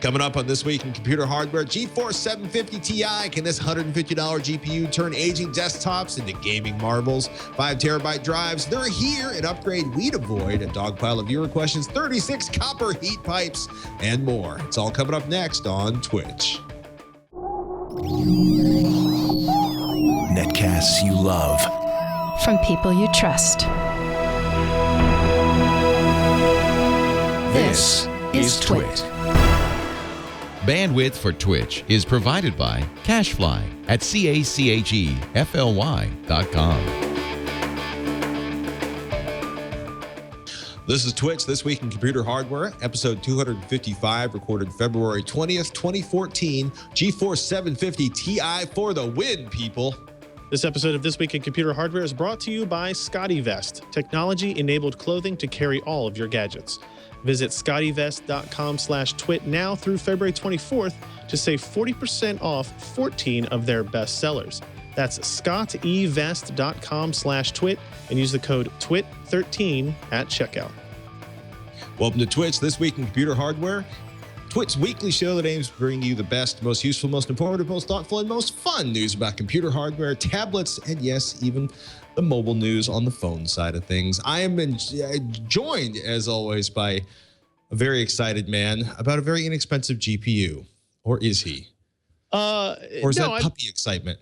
Coming up on This Week in Computer Hardware, Geforce 750 Ti. Can this $150 GPU turn aging desktops into gaming marvels? 5 terabyte drives, they're here. An upgrade we'd avoid. A dogpile of viewer questions, 36 copper heat pipes, and more. It's all coming up next on Twitch. Netcasts you love. From people you trust. This is Twit. Bandwidth for Twitch is provided by CacheFly at CACHEFLY.com. This is Twitch, This Week in Computer Hardware, episode 255, recorded February 20th, 2014. Geforce 750 Ti for the win, people. This episode of This Week in Computer Hardware is brought to you by ScottyVest, technology-enabled clothing to carry all of your gadgets. Visit scottevest.com/twit now through February 24th to save 40% off 14 of their best sellers. That's scottevest.com/twit and use the code TWIT13 at checkout. Welcome to Twitch, This Week in Computer Hardware. Twit's weekly show that aims to bring you the best, most useful, most informative, most thoughtful, and most fun news about computer hardware, tablets, and yes, even the mobile news on the phone side of things. I am joined, as always, by a very excited man about a very inexpensive GPU. Or is he? Or is that puppy excitement?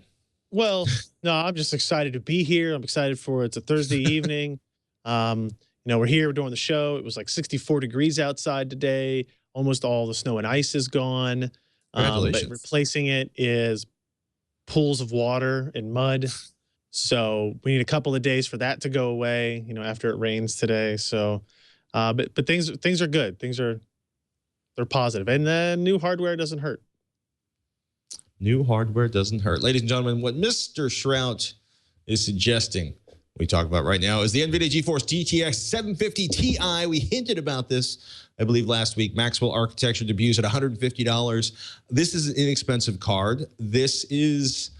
Well, no, I'm just excited to be here. I'm excited for it's a Thursday evening. We're here, we're doing the show. It was like 64 degrees outside today. Almost all the snow and ice is gone. But replacing it is pools of water and mud. So we need a couple of days for that to go away, after it rains today. So, but things are good. They're positive. And then new hardware doesn't hurt. New hardware doesn't hurt. Ladies and gentlemen, what Mr. Shrout is suggesting we talk about right now is the NVIDIA GeForce GTX 750 Ti. We hinted about this, I believe, last week. Maxwell architecture debuts at $150. This is an inexpensive card. This is,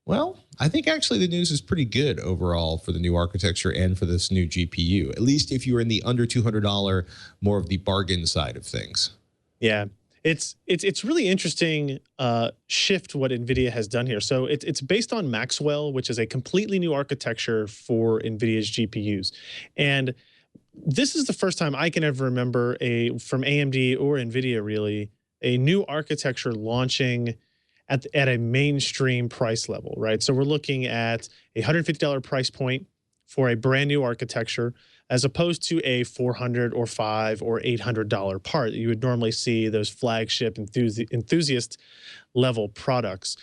well, I think actually the news is pretty good overall for the new architecture and for this new GPU, at least if you're in the under $200, more of the bargain side of things. Yeah. It's really interesting shift what NVIDIA has done here. So it's based on Maxwell, which is a completely new architecture for NVIDIA's GPUs. And this is the first time I can ever remember from AMD or NVIDIA really, a new architecture launching at a mainstream price level, right? So we're looking at a $150 price point for a brand new architecture, as opposed to a $400 or $500 or $800 part. You would normally see those flagship enthusiast level products.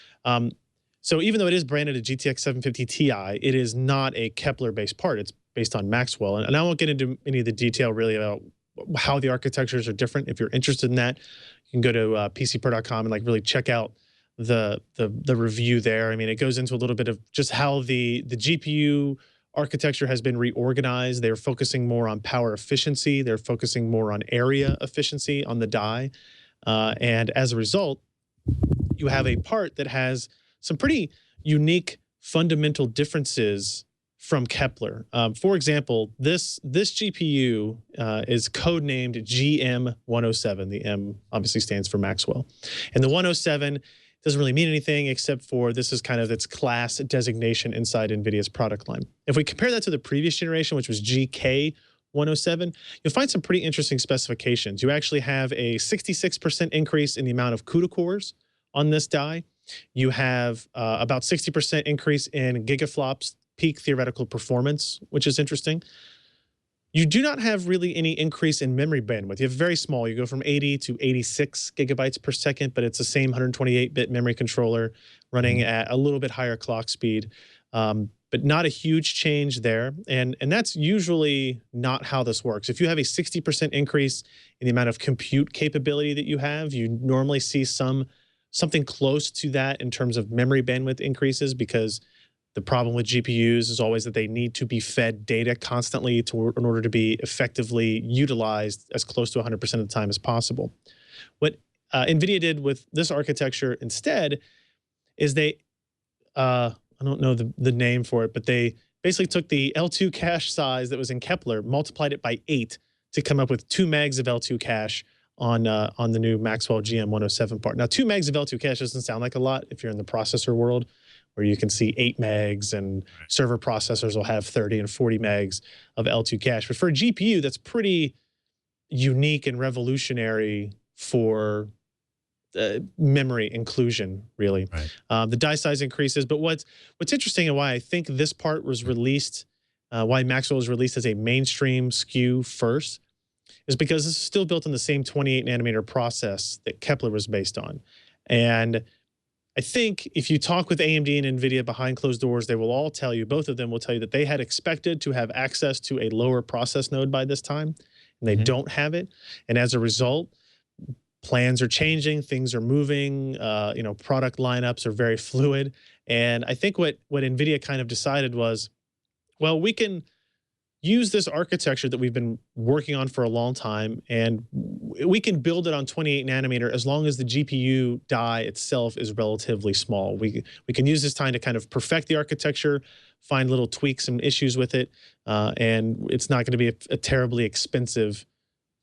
So even though it is branded a GTX 750 Ti, it is not a Kepler-based part. It's based on Maxwell. And I won't get into any of the detail really about how the architectures are different. If you're interested in that, you can go to pcper.com and really check out the review there. I mean, it goes into a little bit of just how the GPU architecture has been reorganized. They're focusing more on power efficiency. They're focusing more on area efficiency on the die. And as a result, you have a part that has some pretty unique fundamental differences from Kepler. For example, this GPU is codenamed GM107. The M obviously stands for Maxwell. And the 107 doesn't really mean anything except for this is kind of its class designation inside NVIDIA's product line. If we compare that to the previous generation, which was GK107, you'll find some pretty interesting specifications. You actually have a 66% increase in the amount of CUDA cores on this die. You have about 60% increase in gigaflops peak theoretical performance, which is interesting. You do not have really any increase in memory bandwidth. You have very small. You go from 80 to 86 gigabytes per second, but it's the same 128-bit memory controller running at a little bit higher clock speed, but not a huge change there. And that's usually not how this works. If you have a 60% increase in the amount of compute capability that you have, you normally see something close to that in terms of memory bandwidth increases, because the problem with GPUs is always that they need to be fed data constantly in order to be effectively utilized as close to 100% of the time as possible. What NVIDIA did with this architecture instead is they, I don't know the name for it, but they basically took the L2 cache size that was in Kepler, multiplied it by 8 to come up with 2 megs of L2 cache on the new Maxwell GM107 part. Now, 2 megs of L2 cache doesn't sound like a lot if you're in the processor world, where you can see 8 megs and server processors will have 30 and 40 megs of L2 cache. But for a GPU, that's pretty unique and revolutionary for memory inclusion, really. Right. The die size increases, but what's interesting and why I think this part was released, why Maxwell was released as a mainstream SKU first, is because this is still built on the same 28 nanometer process that Kepler was based on. And I think if you talk with AMD and NVIDIA behind closed doors, they will all tell you, both of them will tell you that they had expected to have access to a lower process node by this time, and they don't have it. And as a result, plans are changing, things are moving, product lineups are very fluid. And I think what NVIDIA kind of decided was, well, we can use this architecture that we've been working on for a long time, and we can build it on 28 nanometer as long as the GPU die itself is relatively small. We can use this time to kind of perfect the architecture, find little tweaks and issues with it, and it's not going to be a terribly expensive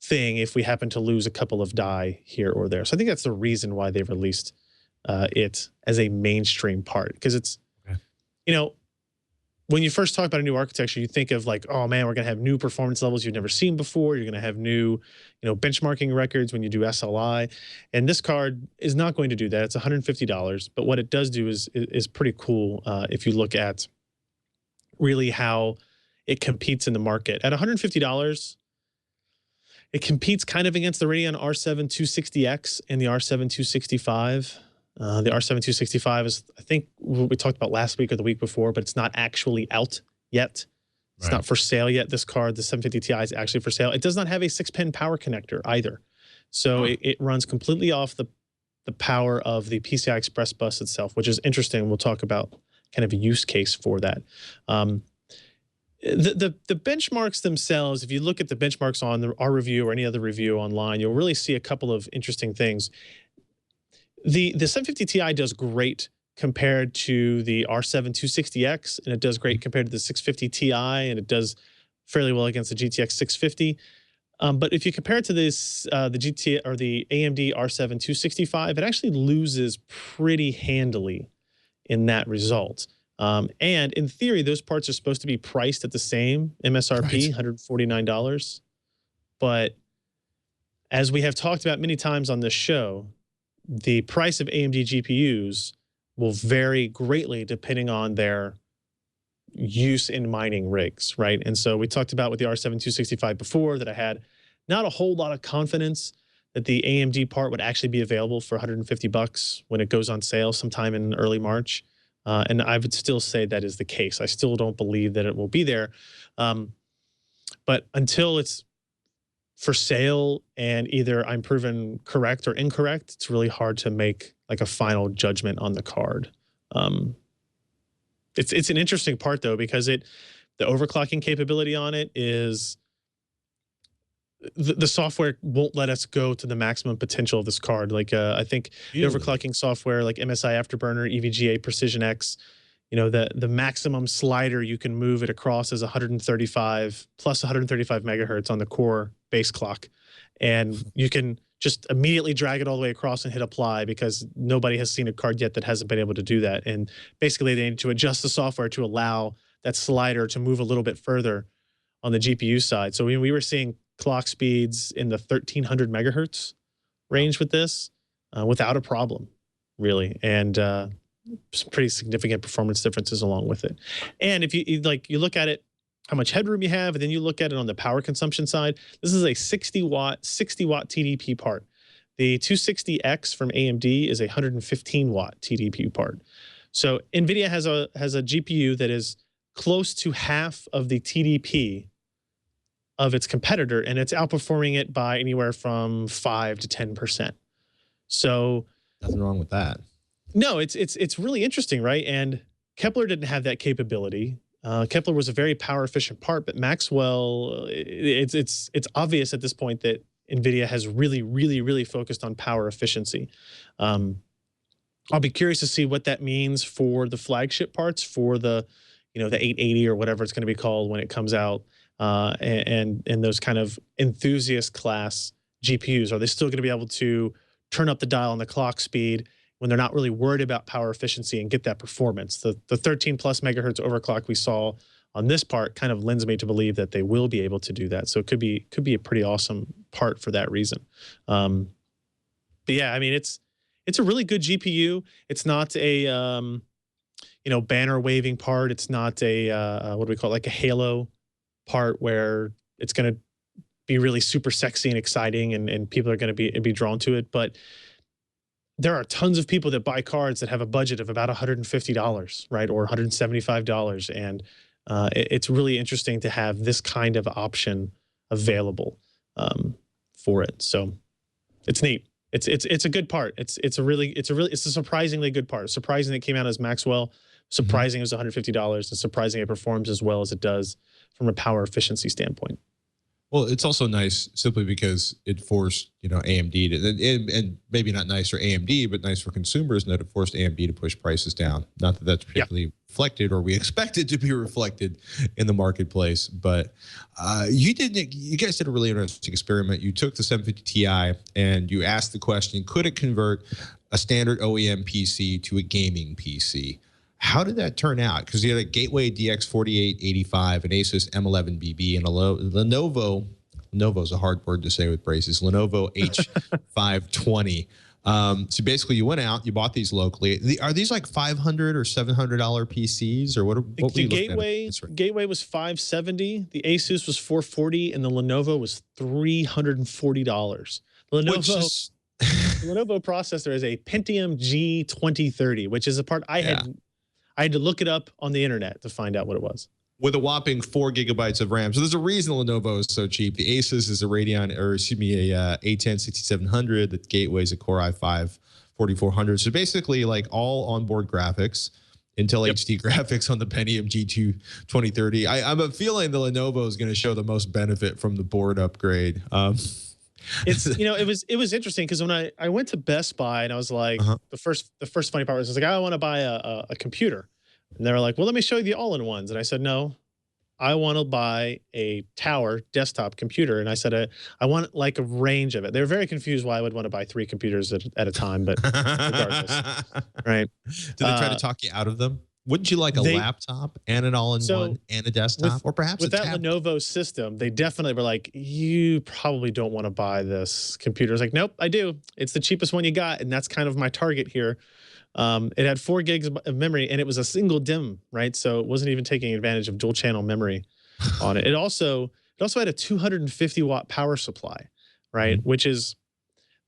thing if we happen to lose a couple of die here or there. So I think that's the reason why they released it as a mainstream part, because it's, when you first talk about a new architecture, you think of like, oh man, we're going to have new performance levels you've never seen before. You're going to have new, benchmarking records when you do SLI. And this card is not going to do that. It's $150. But what it does do is pretty cool if you look at really how it competes in the market. At $150, it competes kind of against the Radeon R7 260X and the R7 265. The R7 265 is, I think, what we talked about last week or the week before, but it's not actually out yet. It's not for sale yet. This card, the 750 Ti, is actually for sale. It does not have a 6-pin power connector either. So it runs completely off the power of the PCI Express bus itself, which is interesting. We'll talk about kind of a use case for that. The benchmarks themselves, if you look at the benchmarks on our review or any other review online, you'll really see a couple of interesting things. The 750 Ti does great compared to the R7 260X, and it does great compared to the 650 Ti, and it does fairly well against the GTX 650. But if you compare it to this, the AMD R7 265, it actually loses pretty handily in that result. And in theory, those parts are supposed to be priced at the same MSRP, $149. But as we have talked about many times on this show, the price of AMD GPUs will vary greatly depending on their use in mining rigs, right? And so we talked about with the R7 265 before that I had not a whole lot of confidence that the AMD part would actually be available for $150 when it goes on sale sometime in early March. And I would still say that is the case. I still don't believe that it will be there. But until it's for sale and either I'm proven correct or incorrect, it's really hard to make like a final judgment on the card. It's an interesting part though, because the overclocking capability on it is the software won't let us go to the maximum potential of this card. Like I think the overclocking software like MSI Afterburner, EVGA Precision X, the maximum slider you can move it across is 135 plus 135 megahertz on the core base clock. And you can just immediately drag it all the way across and hit apply because nobody has seen a card yet that hasn't been able to do that. And basically they need to adjust the software to allow that slider to move a little bit further on the GPU side. So we were seeing clock speeds in the 1300 megahertz range with this without a problem, really. And some pretty significant performance differences along with it. And if you look at it, how much headroom you have, and then you look at it on the power consumption side, this is a 60 watt TDP part. The 260X from AMD is a 115 watt TDP part. So NVIDIA has a GPU that is close to half of the TDP of its competitor, and it's outperforming it by anywhere from 5 to 10%. So nothing wrong with that. No, it's really interesting, right? And Kepler didn't have that capability. Kepler was a very power efficient part, but Maxwell, it's obvious at this point that NVIDIA has really focused on power efficiency. I'll be curious to see what that means for the flagship parts, for the 880 or whatever it's going to be called when it comes out, and those kind of enthusiast class GPUs? Are they still going to be able to turn up the dial on the clock speed when they're not really worried about power efficiency and get that performance? The 13 plus megahertz overclock we saw on this part kind of lends me to believe that they will be able to do that. So it could be a pretty awesome part for that reason. But yeah, I mean, it's a really good GPU. It's not a banner waving part. It's not a what do we call it, like a Halo part where it's going to be really super sexy and exciting, and people are going to be drawn to it. But there are tons of people that buy cards that have a budget of about $150, right, or $175, and it's really interesting to have this kind of option available for it. So it's neat. It's a good part. It's a surprisingly good part. Surprising it came out as Maxwell. Surprising it was $150, and surprising it performs as well as it does from a power efficiency standpoint. Well, it's also nice simply because it forced, AMD to, and maybe not nice for AMD, but nice for consumers, and that it forced AMD to push prices down. Not that that's particularly reflected, or we expect it to be reflected in the marketplace. But you guys did a really interesting experiment. You took the 750 Ti and you asked the question: could it convert a standard OEM PC to a gaming PC? How did that turn out? Because you had a Gateway DX4885, an Asus M11BB, and a Lenovo's a hard word to say with braces, Lenovo H520. So basically, you went out, you bought these locally. Are these like $500 or $700 PCs, or what were you looking at? Gateway was $570, the Asus was $440, and the Lenovo was $340. The Lenovo processor is a Pentium G2030, which is a part I had to look it up on the internet to find out what it was. With a whopping 4 gigabytes of RAM. So there's a reason Lenovo is so cheap. The Asus is a Radeon, or excuse me, a A10 6700. The Gateway is a Core i5 4400. So basically, like all onboard graphics, Intel HD graphics on the Pentium G2030. I'm a feeling the Lenovo is going to show the most benefit from the board upgrade. It's it was interesting because when I went to Best Buy and I was like, the first funny part was I was like, I want to buy a computer, and they were like, well, let me show you the all-in-ones, and I said, no, I want to buy a tower desktop computer, and I said I want like a range of it. They were very confused why I would want to buy 3 computers at a time, but regardless, right? Did they try to talk you out of them? Wouldn't you like a laptop and an all-in-one and a desktop, or perhaps with that Lenovo system? They definitely were like, you probably don't want to buy this computer. I was like, nope, I do. It's the cheapest one you got, and that's kind of my target here. It had 4 gigs of memory, and it was a single DIMM, right? So it wasn't even taking advantage of dual channel memory on it. It also had a 250 watt power supply, right? Which is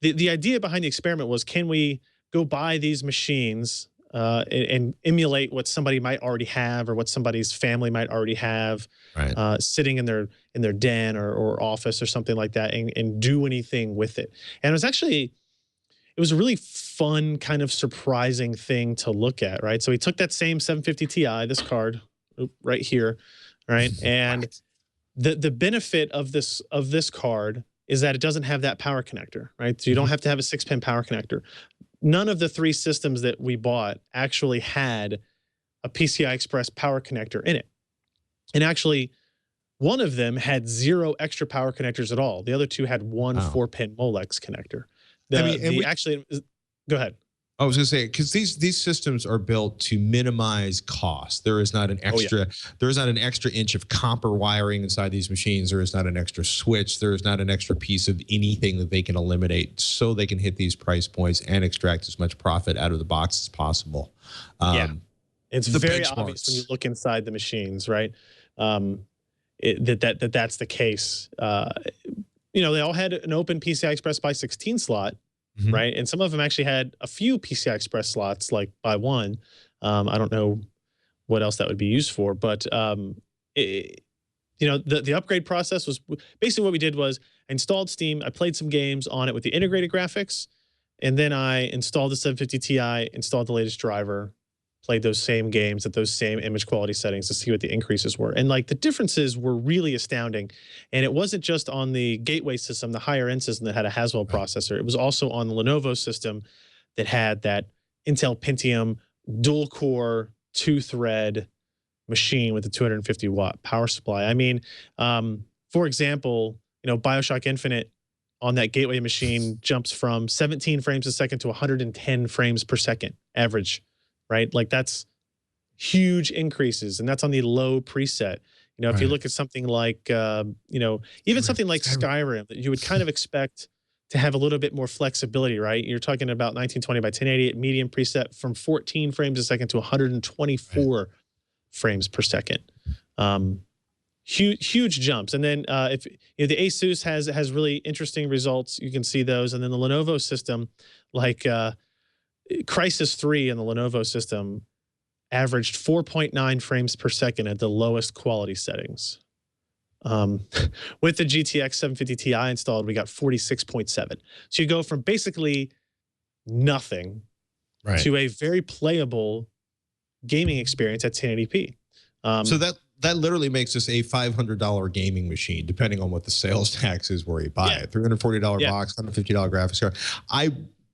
the idea behind the experiment was, can we go buy these machines and emulate what somebody might already have, or what somebody's family might already have, sitting in their den or office or something like that, and do anything with it. And it was a really fun, kind of surprising thing to look at, right? So we took that same 750 Ti, this card right here, right? And the benefit of this card is that it doesn't have that power connector, right? So you don't have to have a 6-pin power connector. None of the 3 systems that we bought actually had a PCI Express power connector in it. And actually, one of them had 0 extra power connectors at all. The other 2 had one 4-pin Molex connector. Go ahead. I was going to say, because these systems are built to minimize cost. There is not an extra there is not an extra inch of copper wiring inside these machines. There is not an extra switch. There is not an extra piece of anything that they can eliminate, so they can hit these price points and extract as much profit out of the box as possible. It's very obvious when you look inside the machines, right? That's the case. They all had an open PCI Express by 16 slot. Right. And some of them actually had a few PCI Express slots, like by 1. I don't know what else that would be used for, but the upgrade process was basically, what we did was I installed Steam. I played some games on it with the integrated graphics, and then I installed the 750 Ti, installed the latest driver, played those same games at those same image quality settings to see what the increases were. And like the differences were really astounding. And it wasn't just on the Gateway system, the higher end system that had a Haswell processor. It was also on the Lenovo system that had that Intel Pentium dual core 2-thread machine with a 250 watt power supply. I mean, for example, BioShock Infinite on that gateway machine jumps from 17 frames a second to 110 frames per second average, right? Like that's huge increases, and that's on the low preset. You know, if you look at something like, you know, even something like Skyrim, that you would kind of expect to have a little bit more flexibility, right? You're talking about 1920 by 1080 at medium preset from 14 frames a second to 124 frames per second. Huge jumps. And then if you know, the Asus has really interesting results, you can see those. And then the Lenovo system, like Crysis 3 in the Lenovo system averaged 4.9 frames per second at the lowest quality settings. With the GTX 750 Ti installed, we got 46.7. So you go from basically nothing to a very playable gaming experience at 1080p. So that literally makes this a $500 gaming machine, depending on what the sales tax is where you buy it. $340 box, $150 graphics card.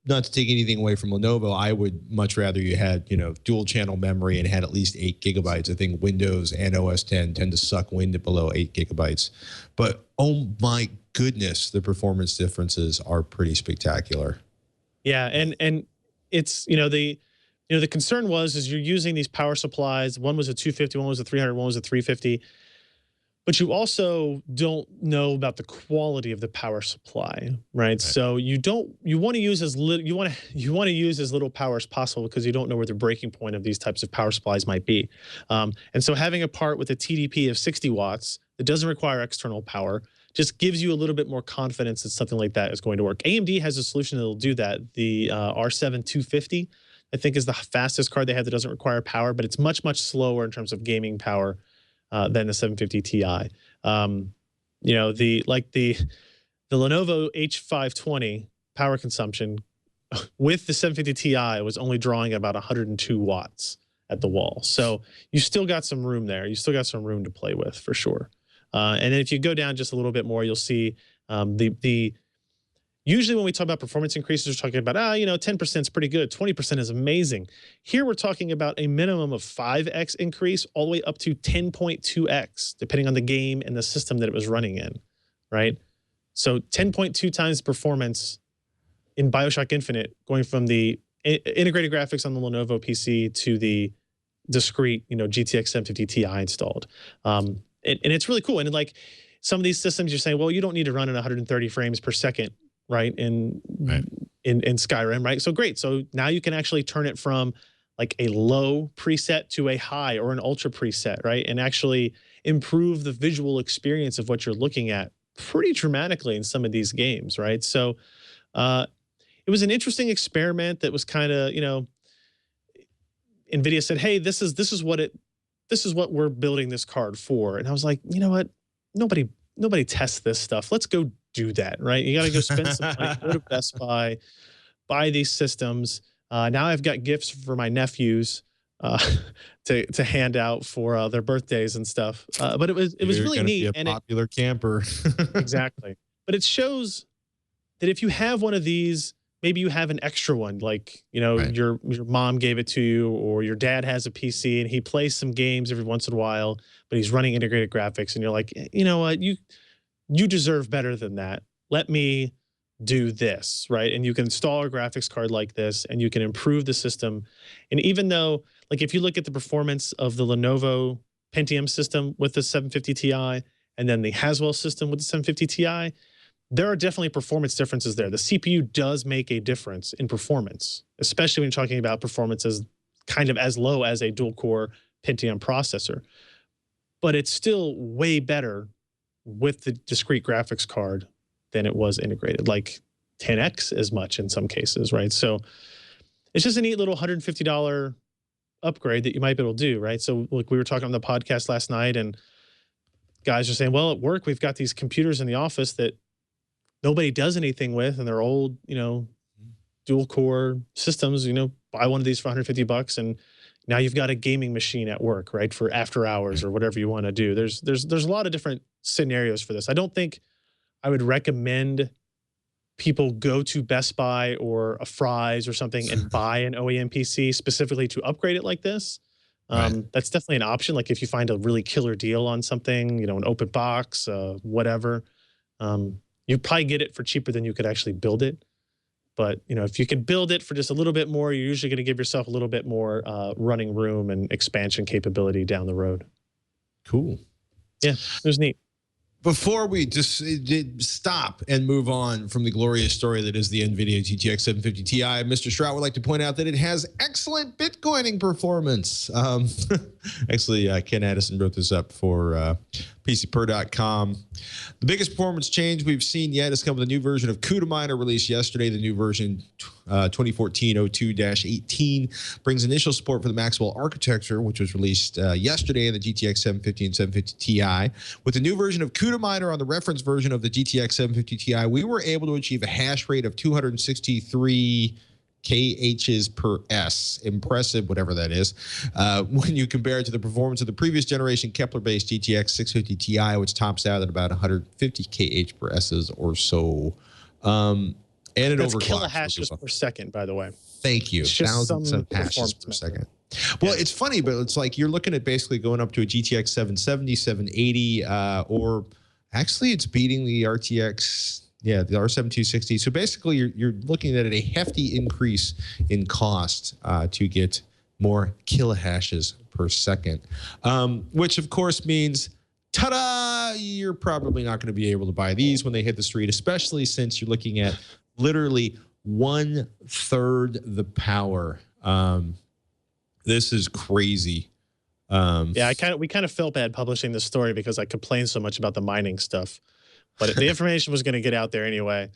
Not to take anything away from Lenovo, I would much rather you had, you know, dual channel memory and had at least 8 gigabytes. I think Windows and OS 10 tend to suck wind at below 8 gigabytes. But oh my goodness, the performance differences are pretty spectacular. Yeah, and it's, you know, the concern is you're using these power supplies. One was a 250, one was a 300, one was a 350. But you also don't know about the quality of the power supply, right? So you want to use as little power as possible because you don't know where the breaking point of these types of power supplies might be. And so having a part with a TDP of 60 watts that doesn't require external power just gives you a little bit more confidence that something like that is going to work. AMD has a solution that will do that. The R7 250, I think, is the fastest card they have that doesn't require power, but it's much slower in terms of gaming power than the 750 Ti. You know, the Lenovo H520 power consumption with the 750 Ti was only drawing about 102 watts at the wall. So you still got some room there. You still got some room to play with for sure. And then if you go down just a little bit more, you'll see usually when we talk about performance increases, we're talking about, you know, 10% is pretty good. 20% is amazing. Here we're talking about a minimum of 5x increase all the way up to 10.2x, depending on the game and the system that it was running in, right? So 10.2 times performance in BioShock Infinite, going from the integrated graphics on the Lenovo PC to the discrete, you know, GTX 750 Ti installed. And it's really cool. And like some of these systems, you're saying, well, you don't need to run at 130 frames per second, right? In Skyrim, right? So great. So now you can actually turn it from like a low preset to a high or an ultra preset, right? And actually improve the visual experience of what you're looking at pretty dramatically in some of these games, right? So it was an interesting experiment that was kind of, you know, NVIDIA said, hey, this is what we're building this card for. And I was like, you know what? Nobody tests this stuff. Let's go do that, right? You got to go spend some money, go to Best Buy, buy these systems. Now I've got gifts for my nephews to hand out for their birthdays and stuff. But it was really neat. Be a popular camper. Exactly. But it shows that if you have one of these, maybe you have an extra one, like, you know, your mom gave it to you, or your dad has a PC and he plays some games every once in a while, but he's running integrated graphics, and you're like, you know what, you deserve better than that. Let me do this, right? And you can install a graphics card like this, and you can improve the system. And even though, like, if you look at the performance of the Lenovo Pentium system with the 750 Ti, and then the Haswell system with the 750 Ti, there are definitely performance differences there. The CPU does make a difference in performance, especially when you're talking about performance as kind of as low as a dual-core Pentium processor. But it's still way better with the discrete graphics card than it was integrated, like 10x as much in some cases, right? So it's just a neat little $150 upgrade that you might be able to do, right? So like we were talking on the podcast last night, and guys are saying, well, at work, we've got these computers in the office that nobody does anything with, and they're old, you know, dual core systems. You know, buy one of these for 150 bucks, and now you've got a gaming machine at work, right? For after hours or whatever you want to do. There's a lot of different scenarios for this. I don't think I would recommend people go to Best Buy or a Fry's or something and buy an OEM PC specifically to upgrade it like this. That's definitely an option. Like if you find a really killer deal on something, you know, an open box, whatever, you You probably get it for cheaper than you could actually build it. But if you can build it for just a little bit more, you're usually going to give yourself a little bit more running room and expansion capability down the road. Cool. Yeah, it was neat. Before we just stop and move on from the glorious story that is the NVIDIA GTX 750 Ti, Mr. Strout would like to point out that it has excellent Bitcoining performance. Actually, Ken Addison wrote this up for PCPer.com. The biggest performance change we've seen yet has come with a new version of CUDA Miner released yesterday. The new version 2014-02-18 brings initial support for the Maxwell architecture, which was released yesterday in the GTX 750 and 750 Ti. With the new version of CUDA Miner on the reference version of the GTX 750 Ti, we were able to achieve a hash rate of 263 KHs per S. Impressive, whatever that is. When you compare it to the performance of the previous generation Kepler-based GTX 650 Ti, which tops out at about 150 KH per S's or so. And it That's overclocks. kilohashes per second, by the way. Thank you. It's just Thousands some of hashes per performance second. Well, it's funny, but it's like you're looking at basically going up to a GTX 770, 780, or actually it's beating the RTX. Yeah, the R7260. So basically, you're looking at a hefty increase in cost to get more kilohashes per second, which of course means, ta-da! You're probably not going to be able to buy these when they hit the street, especially since you're looking at literally 1/3 the power. This is crazy. Yeah, we kind of felt bad publishing this story because I complained so much about the mining stuff. But the information was going to get out there anyway.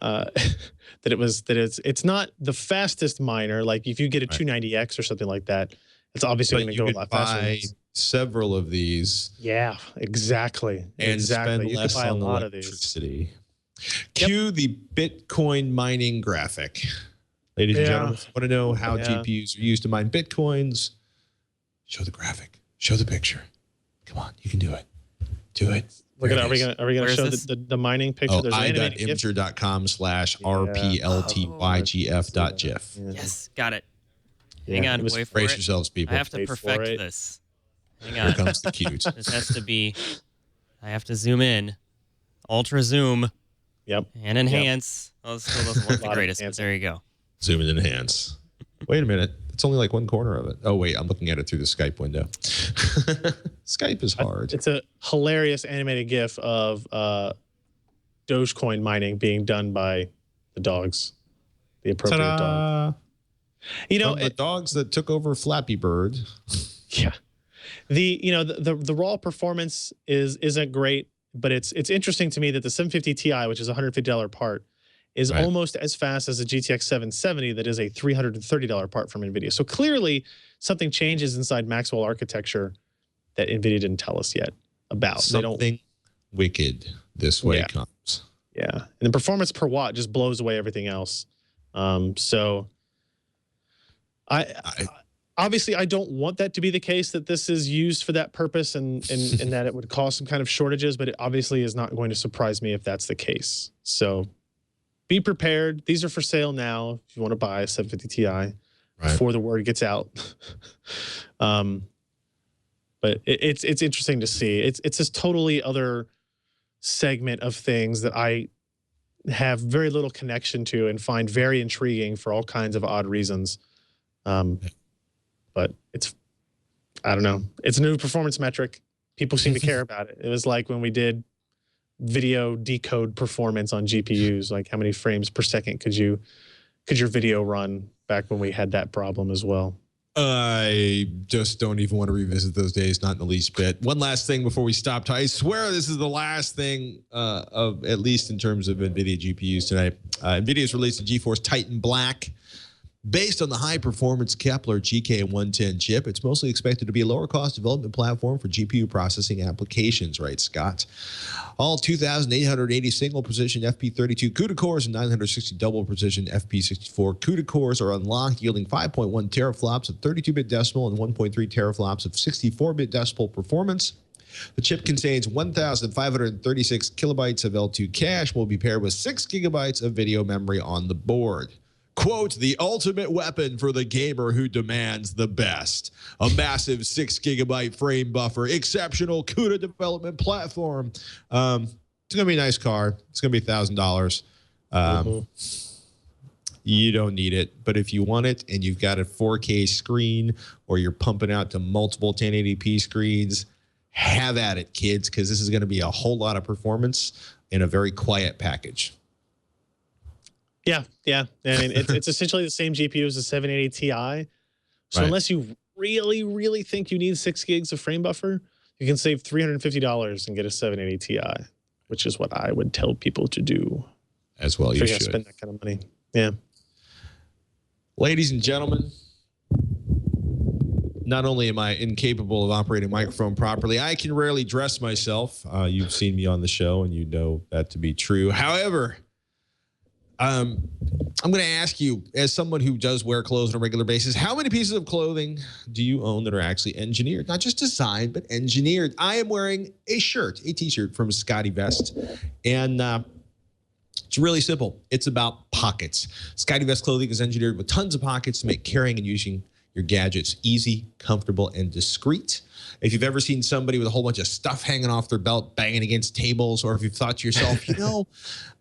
It's not the fastest miner. Like if you get a 290X or something like that, it's obviously going to go a lot faster. Buy several of these. Yeah, exactly. And spend you less could buy a on lot of electricity. Cue the Bitcoin mining graphic. Ladies and gentlemen, want to know how GPUs are used to mine Bitcoins? Show the graphic. Show the picture. Come on, you can do it. Do it. Are we gonna show the mining picture? Oh, There's i.imager.com/rpltygf.gif. Yes, got it. Hang on, wait for brace it. yourselves, people. I have to perfect this. Hang on. Here comes the cute. This has to be. I have to zoom in, ultra zoom. Yep. And enhance. Oh, this still doesn't look the greatest, but there you go. Zoom and enhance. Wait a minute. It's only like one corner of it. Oh, wait. I'm looking at it through the Skype window. Skype is hard. It's a hilarious animated GIF of Dogecoin mining being done by the dogs, the appropriate dog. The dogs that took over Flappy Bird. Yeah. The raw performance isn't great, but it's interesting to me that the 750 Ti, which is a $150 part, is almost as fast as a GTX 770 that is a $330 part from NVIDIA. So clearly something changes inside Maxwell architecture that NVIDIA didn't tell us yet about. Something wicked this way comes. Yeah. And the performance per watt just blows away everything else. So obviously I don't want that to be the case, that this is used for that purpose and that it would cause some kind of shortages, but it obviously is not going to surprise me if that's the case. So be prepared. These are for sale now if you want to buy a 750 Ti before the word gets out. But it's interesting to see. It's this totally other segment of things that I have very little connection to and find very intriguing for all kinds of odd reasons. But I don't know. It's a new performance metric. People seem to care about it. It was like when we did video decode performance on GPUs, like how many frames per second could your video run back when we had that problem as well. I just don't even want to revisit those days, not in the least bit. One last thing before we stop. I swear this is the last thing of at least in terms of NVIDIA GPUs tonight. NVIDIA has released a Geforce Titan Black. Based on the high-performance Kepler GK110 chip, it's mostly expected to be a lower-cost development platform for GPU processing applications, right, Scott? All 2,880 single-precision FP32 CUDA cores and 960 double-precision FP64 CUDA cores are unlocked, yielding 5.1 teraflops of 32-bit decimal and 1.3 teraflops of 64-bit decimal performance. The chip contains 1,536 kilobytes of L2 cache, will be paired with 6 gigabytes of video memory on the board. Quote, the ultimate weapon for the gamer who demands the best. A massive 6 gigabyte frame buffer, exceptional CUDA development platform. It's going to be a nice car. It's going to be $1,000. You don't need it, but if you want it and you've got a 4K screen or you're pumping out to multiple 1080p screens, have at it, kids, because this is going to be a whole lot of performance in a very quiet package. Yeah. I mean, it's essentially the same GPU as the 780 Ti. So unless you really, really think you need 6 gigs of frame buffer, you can save $350 and get a 780 Ti, which is what I would tell people to do. As well, you should spend that kind of money. Yeah. Ladies and gentlemen, not only am I incapable of operating a microphone properly, I can rarely dress myself. You've seen me on the show, and you know that to be true. However, I'm going to ask you, as someone who does wear clothes on a regular basis, how many pieces of clothing do you own that are actually engineered? Not just designed, but engineered. I am wearing a t-shirt from Scotty Vest, and it's really simple. It's about pockets. Scotty Vest clothing is engineered with tons of pockets to make carrying and using your gadgets easy, comfortable, and discreet. If you've ever seen somebody with a whole bunch of stuff hanging off their belt, banging against tables, or if you've thought to yourself,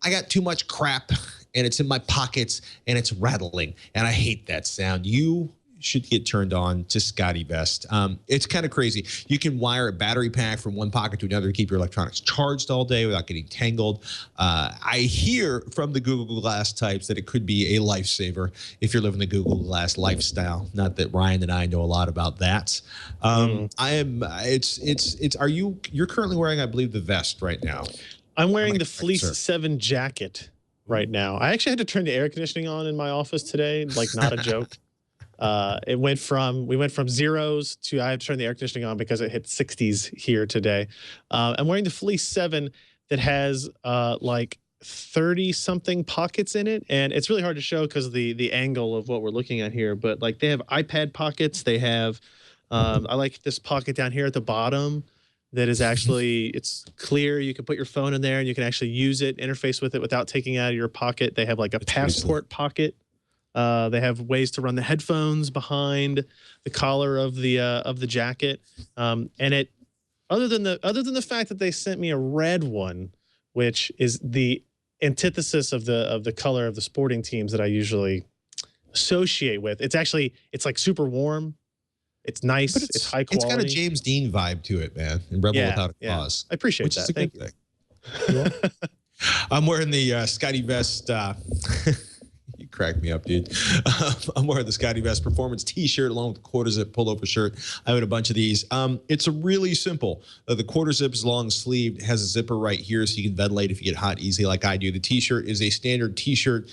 I got too much crap and it's in my pockets and it's rattling and I hate that sound, you should get turned on to Scotty Vest. It's kind of crazy. You can wire a battery pack from one pocket to another to keep your electronics charged all day without getting tangled. I hear from the Google Glass types that it could be a lifesaver if you're living the Google Glass lifestyle. Not that Ryan and I know a lot about that. You're currently wearing, I believe, the vest right now. I'm wearing the Fleece 7 jacket right now. I actually had to turn the air conditioning on in my office today, like not a joke. We went from zeros to I have to turn the air conditioning on because it hit 60s here today. I'm wearing the Fleece 7 that has like 30 something pockets in it, and it's really hard to show because of the angle of what we're looking at here. But like they have iPad pockets, they have I like this pocket down here at the bottom that is actually it's clear. You can put your phone in there and you can actually use it, interface with it without taking it out of your pocket. They have like a passport pocket. They have ways to run the headphones behind the collar of the jacket, and it. Other than the fact that they sent me a red one, which is the antithesis of the color of the sporting teams that I usually associate with. It's like super warm. It's nice. It's high quality. It's got a James Dean vibe to it, man. And Rebel Without a Cause. I appreciate that. Thank you. I'm wearing the Scotty Vest. You crack me up, dude. I'm wearing the Scotty Vest Performance T-shirt along with the quarter zip pullover shirt. I have a bunch of these. It's a really simple. The quarter zip is long sleeved, has a zipper right here so you can ventilate if you get hot easily like I do. The T-shirt is a standard T-shirt.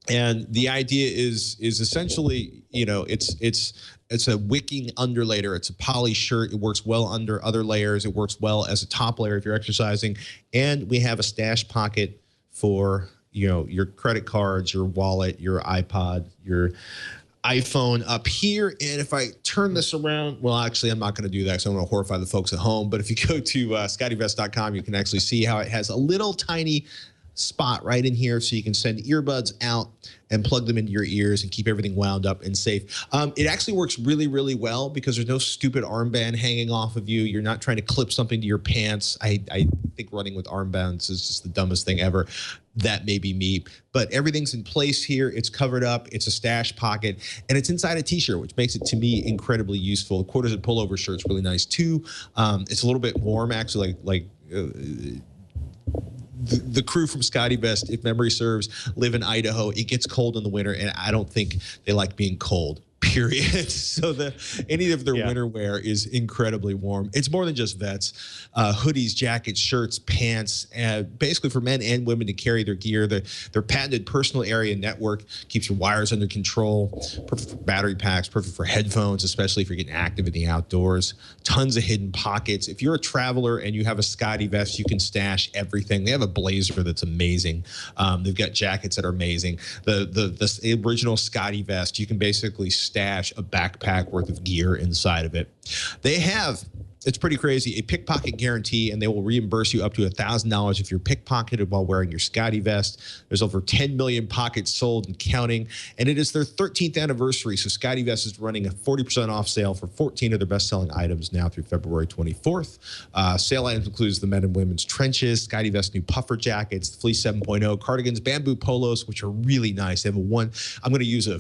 And the idea is essentially, it's a wicking underlayer. It's a poly shirt. It works well under other layers. It works well as a top layer if you're exercising. And we have a stash pocket for your credit cards, your wallet, your iPod, your iPhone up here. And if I turn this around, well, actually, I'm not going to do that because I want to horrify the folks at home. But if you go to scottybest.com, you can actually see how it has a little tiny spot right in here so you can send earbuds out and plug them into your ears and keep everything wound up and safe. It actually works really, really well because there's no stupid armband hanging off of you. You're not trying to clip something to your pants. I think running with armbands is just the dumbest thing ever. That may be me, but everything's in place here. It's covered up. It's a stash pocket, and it's inside a T-shirt, which makes it, to me, incredibly useful. The quarter zip pullover shirt's really nice too. It's a little bit warm, actually, the crew from Scotty Vest, if memory serves, live in Idaho. It gets cold in the winter, and I don't think they like being cold, period. So any of their winter wear is incredibly warm. It's more than just vets. Hoodies, jackets, shirts, pants, basically for men and women to carry their gear. Their patented personal area network keeps your wires under control. Perfect for battery packs, perfect for headphones, especially if you're getting active in the outdoors. Tons of hidden pockets. If you're a traveler and you have a Scotty Vest, you can stash everything. They have a blazer that's amazing. They've got jackets that are amazing. The original Scotty Vest, you can basically stash a backpack worth of gear inside of it. They have It's pretty crazy. A pickpocket guarantee, and they will reimburse you up to $1,000 if you're pickpocketed while wearing your Scotty vest. There's over 10 million pockets sold and counting, and it is their 13th anniversary. So Scotty Vest is running a 40% off sale for 14 of their best-selling items now through February 24th. Sale items includes the men and women's trenches, Scotty Vest new puffer jackets, Fleece 7.0, cardigans, bamboo polos, which are really nice. They have I'm going to use a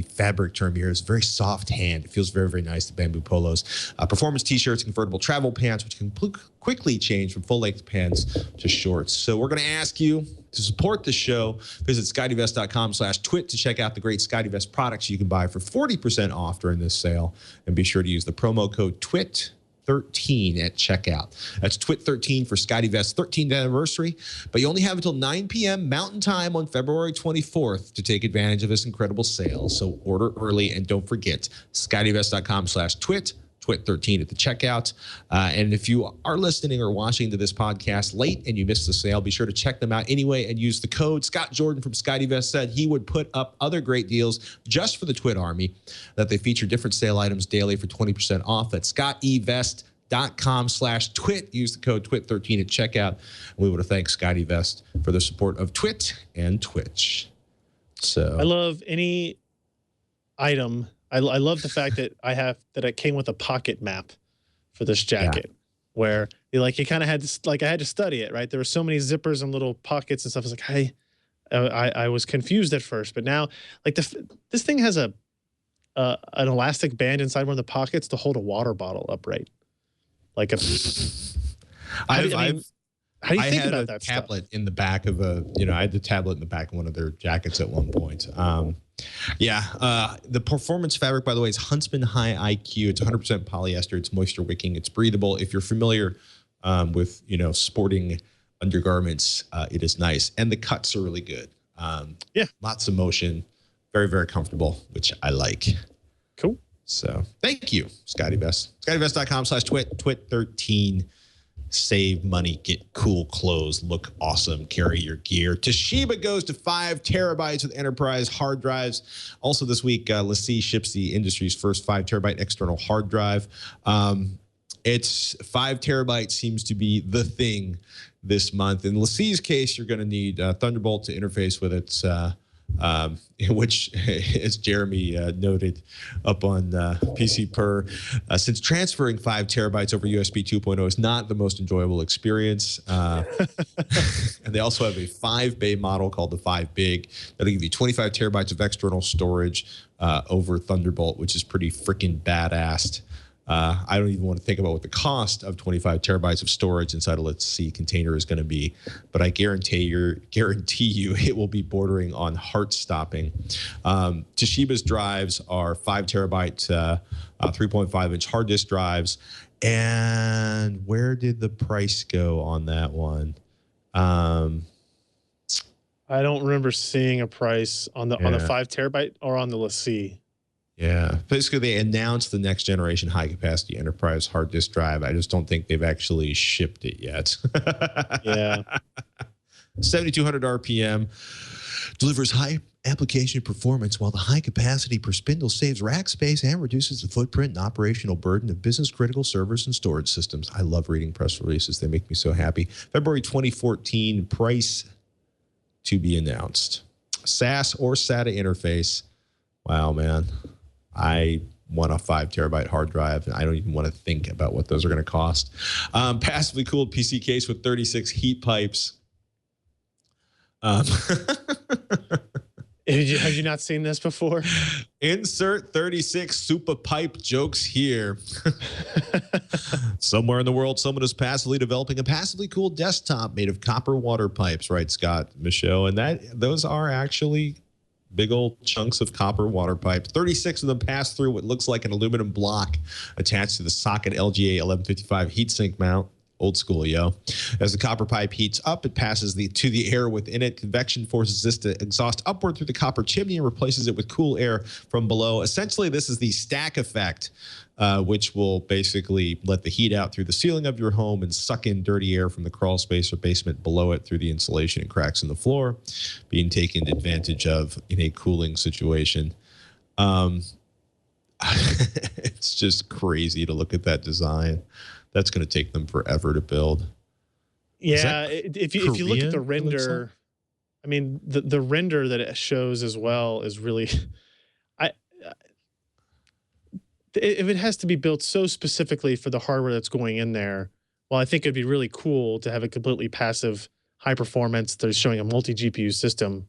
fabric term here. It's very soft hand. It feels very, very nice, the bamboo polos. Performance t-shirts, convertible travel pants, which can quickly change from full-length pants to shorts. So we're going to ask you to support the show. Visit ScottyVest.com/twit to check out the great Scotty Vest products you can buy for 40% off during this sale. And be sure to use the promo code TWIT13 at checkout. That's TWIT13 for Scotty Vest's 13th anniversary. But you only have until 9 p.m. Mountain Time on February 24th to take advantage of this incredible sale. So order early, and don't forget, ScottyVest.com/twit. TWIT13 at the checkout. And if you are listening or watching to this podcast late and you missed the sale, be sure to check them out anyway and use the code. Scott Jordan from Scotty Vest said he would put up other great deals just for the Twit Army, that they feature different sale items daily for 20% off. That's ScottEvest.com/twit. Use the code TWIT13 at checkout. And we want to thank Scotty Vest for the support of Twit and Twitch. So I love any item. I love the fact that it came with a pocket map for this jacket, where you kind of had to, I had to study it, right? There were so many zippers and little pockets and stuff. It's like I was confused at first, but now this thing has an elastic band inside one of the pockets to hold a water bottle upright. How do you think about that tablet in the back of I had the tablet in the back of one of their jackets at one point. The performance fabric, by the way, is Huntsman High IQ. It's 100% polyester. It's moisture wicking. It's breathable. If you're familiar with sporting undergarments, it is nice, and the cuts are really good. Lots of motion, very, very comfortable, which I like. Cool. So thank you, Scotty Vest. ScottyVest.com/twit. Twit13. Save money, get cool clothes, look awesome, carry your gear. Toshiba goes to 5 terabytes with enterprise hard drives. Also this week, LaCie ships the industry's first 5 terabyte external hard drive. It's 5 terabytes seems to be the thing this month. In LaCie's case, you're going to need Thunderbolt to interface with it, which, as Jeremy noted up on PC Per, since transferring 5 terabytes over USB 2.0 is not the most enjoyable experience. And they also have a 5-bay model called the 5 Big that'll give you 25 terabytes of external storage over Thunderbolt, which is pretty freaking badass. I don't even want to think about what the cost of 25 terabytes of storage inside a LaCie container is going to be, but I guarantee you it will be bordering on heart-stopping. Toshiba's drives are 5 terabyte, 3.5-inch hard disk drives. And where did the price go on that one? I don't remember seeing a price on the 5 terabyte or on the LaCie. Yeah, basically they announced the next generation high capacity enterprise hard disk drive. I just don't think they've actually shipped it yet. Yeah. 7,200 RPM, delivers high application performance while the high capacity per spindle saves rack space and reduces the footprint and operational burden of business critical servers and storage systems. I love reading press releases. They make me so happy. February 2014, price to be announced. SAS or SATA interface. Wow, man. I want a 5 terabyte hard drive, and I don't even want to think about what those are going to cost. Passively cooled PC case with 36 heat pipes. Have you not seen this before? Insert 36 super pipe jokes here. Somewhere in the world, someone is passively developing a passively cooled desktop made of copper water pipes, right, Scott, Michelle? And those are actually big old chunks of copper water pipes. 36 of them pass through what looks like an aluminum block attached to the socket LGA 1155 heatsink mount. Old school, yo. As the copper pipe heats up, it passes to the air within it. Convection forces this to exhaust upward through the copper chimney and replaces it with cool air from below. Essentially, this is the stack effect, which will basically let the heat out through the ceiling of your home and suck in dirty air from the crawl space or basement below it through the insulation and cracks in the floor, being taken advantage of in a cooling situation. It's just crazy to look at that design. That's going to take them forever to build. Yeah, if you look at the Korean, it looks like? render, I mean the render that it shows as well is really, I if it has to be built so specifically for the hardware that's going in there, well, I think it'd be really cool to have a completely passive high performance. They're showing a multi GPU system.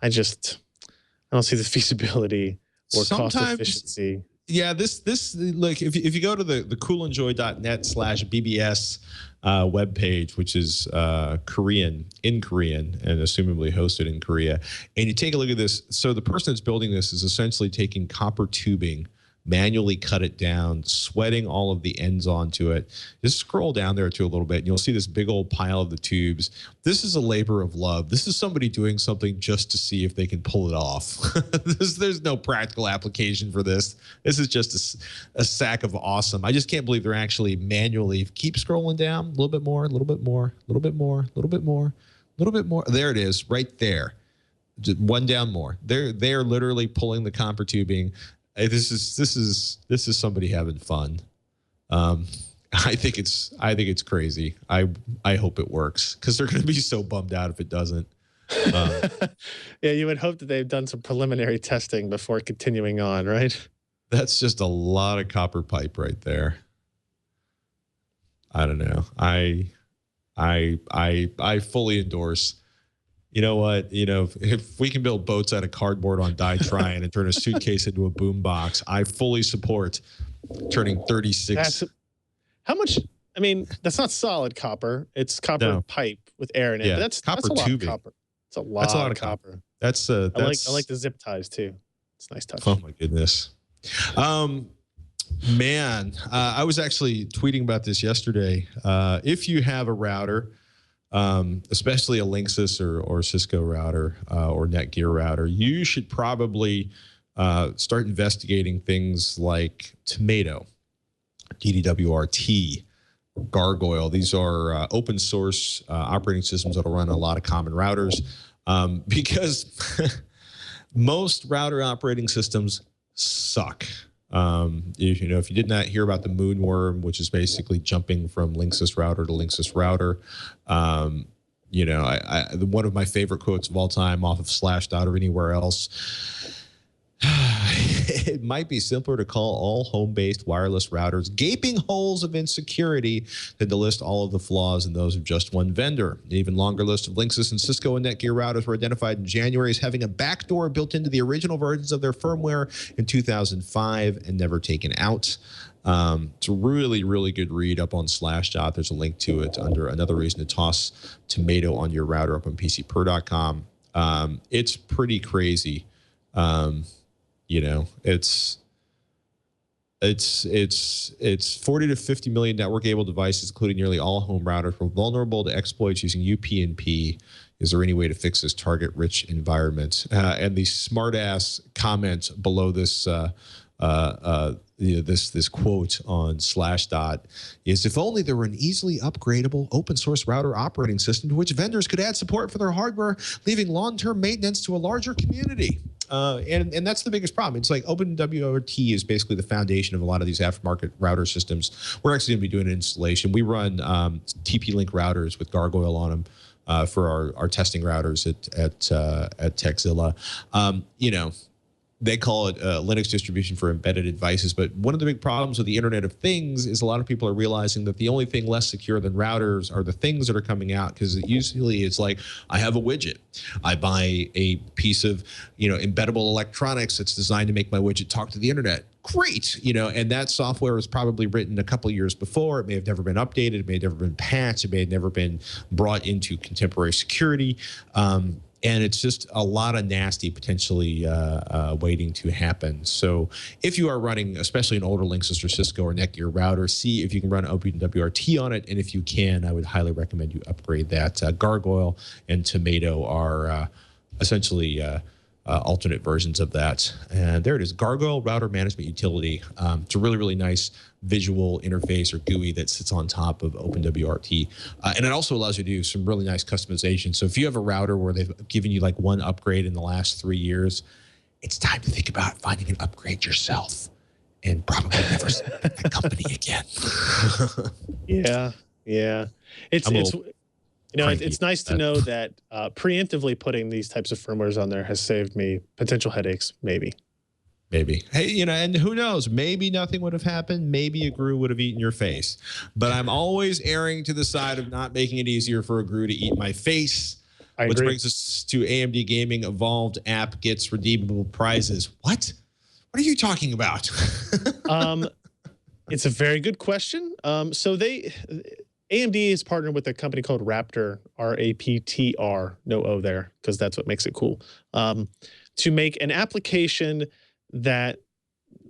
I don't see the feasibility or cost Sometimes, efficiency. yeah, this look, if you go to the coolenjoy.net/BBS webpage, which is Korean and assumably hosted in Korea, and you take a look at this. So the person that's building this is essentially taking copper tubing, manually cut it down, sweating all of the ends onto it. Just scroll down there to a little bit and you'll see this big old pile of the tubes. This is a labor of love. This is somebody doing something just to see if they can pull it off. There's no practical application for this. This is just a sack of awesome. I just can't believe they're actually manually, keep scrolling down a little bit more, a little bit more, a little bit more, a little bit more, a little bit more. There it is right there. Just one down more. They're literally pulling the copper tubing. This is somebody having fun. I think it's crazy. I hope it works because they're going to be so bummed out if it doesn't. Yeah, you would hope that they've done some preliminary testing before continuing on, right? That's just a lot of copper pipe right there. I don't know. I fully endorse. You know what? You know, if we can build boats out of cardboard on Dytran and turn a suitcase into a boom box, I fully support turning 36. How much? I mean, that's not solid copper. It's copper pipe with air in it. Yeah, But that's copper a lot tubing. of copper. It's a lot of copper. That's I like the zip ties too. It's a nice touch. Oh my goodness. Man, I was actually tweeting about this yesterday. If you have a router, especially a Linksys or Cisco router or Netgear router, you should probably start investigating things like Tomato, DDWRT, Gargoyle. These are open source operating systems that'll run a lot of common routers because most router operating systems suck. If you did not hear about the Moonworm, which is basically jumping from Linksys router to Linksys router, one of my favorite quotes of all time off of Slashdot or anywhere else. It might be simpler to call all home-based wireless routers gaping holes of insecurity than to list all of the flaws in those of just one vendor. An even longer list of Linksys and Cisco and Netgear routers were identified in January as having a backdoor built into the original versions of their firmware in 2005 and never taken out. It's a really, really good read up on Slashdot. There's a link to it under another reason to toss Tomato on your router up on PCPer.com. It's pretty crazy. It's 40 to 50 million network-able devices, including nearly all home routers, were vulnerable to exploits using UPnP. Is there any way to fix this target-rich environment? And the smart-ass comment below this this quote on Slashdot is, if only there were an easily upgradable open source router operating system to which vendors could add support for their hardware, leaving long-term maintenance to a larger community. And that's the biggest problem. It's like OpenWRT is basically the foundation of a lot of these aftermarket router systems. We're actually going to be doing an installation. We run TP-Link routers with Gargoyle on them for our testing routers at Techzilla. They call it Linux distribution for embedded devices. But one of the big problems with the Internet of Things is a lot of people are realizing that the only thing less secure than routers are the things that are coming out, because usually it's like, I have a widget. I buy a piece of, embeddable electronics that's designed to make my widget talk to the Internet. Great, and that software was probably written a couple of years before. It may have never been updated. It may have never been patched. It may have never been brought into contemporary security. And it's just a lot of nasty potentially waiting to happen. So if you are running, especially an older Linksys or Cisco or Netgear router, see if you can run OpenWRT on it. And if you can, I would highly recommend you upgrade that. Gargoyle and Tomato are essentially alternate versions of that. And there it is, Gargoyle Router Management Utility. It's a really, really nice visual interface or GUI that sits on top of OpenWRT. And it also allows you to do some really nice customization. So if you have a router where they've given you like one upgrade in the last 3 years, it's time to think about finding an upgrade yourself. and probably never see that company again. Yeah. It's I'm a it's little you know cranky it's nice to at that. know that preemptively putting these types of firmwares on there has saved me potential headaches. Maybe. Maybe. Hey, and who knows? Maybe nothing would have happened. Maybe a GRU would have eaten your face. But I'm always erring to the side of not making it easier for a GRU to eat my face. I Which agree. brings us to AMD Gaming Evolved app gets redeemable prizes. What? What are you talking about? It's a very good question. So AMD is partnered with a company called Raptor, RAPTR, no O there, because that's what makes it cool, to make an application that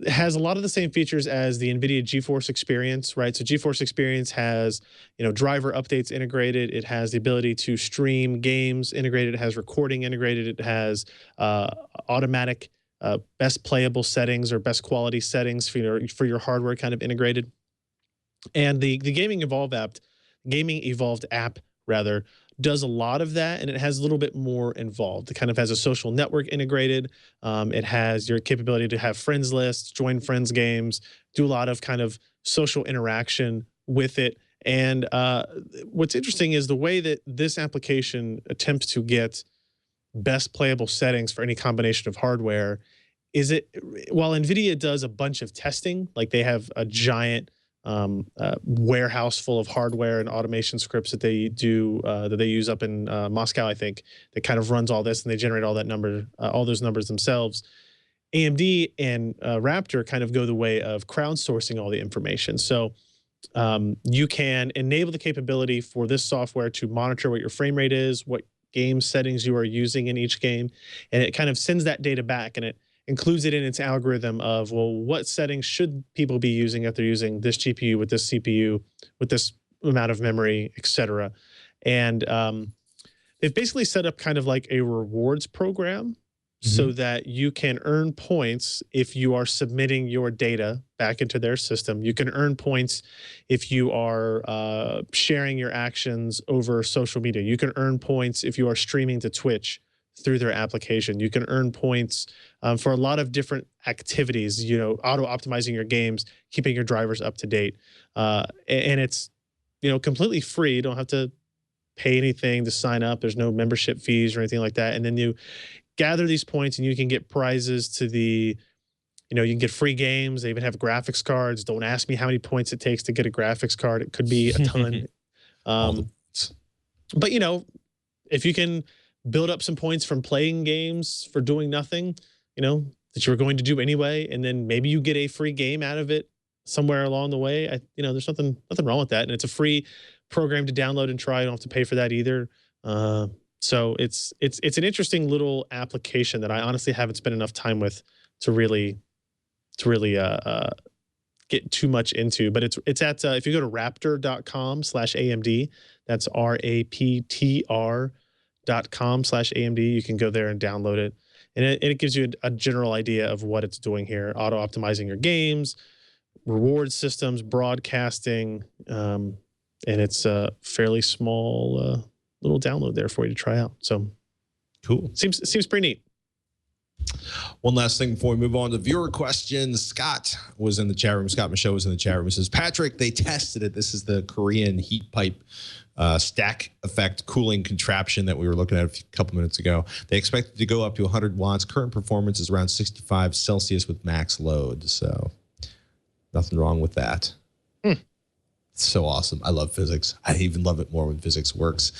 has a lot of the same features as the NVIDIA Geforce experience, right? So Geforce experience has, driver updates integrated. It has the ability to stream games integrated. It has recording integrated. It has automatic best playable settings or best quality settings for your hardware kind of integrated. And the Gaming Evolved app rather, does a lot of that, and it has a little bit more involved. It kind of has a social network integrated. It has your capability to have friends lists, join friends games, do a lot of kind of social interaction with it. And what's interesting is the way that this application attempts to get best playable settings for any combination of hardware is while NVIDIA does a bunch of testing, like they have a giant warehouse full of hardware and automation scripts that they do that they use up in Moscow, I think, that kind of runs all this, and they generate all those numbers themselves. AMD and Raptor kind of go the way of crowdsourcing all the information. So you can enable the capability for this software to monitor what your frame rate is, what game settings you are using in each game, and it kind of sends that data back, and it includes it in its algorithm of, well, what settings should people be using if they're using this GPU with this CPU, with this amount of memory, et cetera. And they've basically set up kind of like a rewards program so that you can earn points if you are submitting your data back into their system. You can earn points if you are sharing your actions over social media. You can earn points if you are streaming to Twitch through their application. You can earn points for a lot of different activities, auto-optimizing your games, keeping your drivers up to date. And it's, completely free. You don't have to pay anything to sign up. There's no membership fees or anything like that. And then you gather these points and you can get prizes to you can get free games. They even have graphics cards. Don't ask me how many points it takes to get a graphics card. It could be a ton. But, if you can build up some points from playing games for doing nothing, that you were going to do anyway, and then maybe you get a free game out of it somewhere along the way. There's nothing wrong with that, and it's a free program to download and try. You don't have to pay for that either. So it's an interesting little application that I honestly haven't spent enough time with to really get too much into. But it's at if you go to raptor.com/AMD, that's raptr.com/AMD, you can go there and download it. And it gives you a general idea of what it's doing here, auto-optimizing your games, reward systems, broadcasting, and it's a fairly small little download there for you to try out. So cool. Seems pretty neat. One last thing before we move on to viewer questions. Scott was in the chat room. Scott Michaud was in the chat room. He says, Patrick, they tested it. This is the Korean heat pipe stack effect cooling contraption that we were looking at a couple minutes ago. They expect it to go up to 100 watts. Current performance is around 65 Celsius with max load. So nothing wrong with that. So awesome. I love physics. I even love it more when physics works.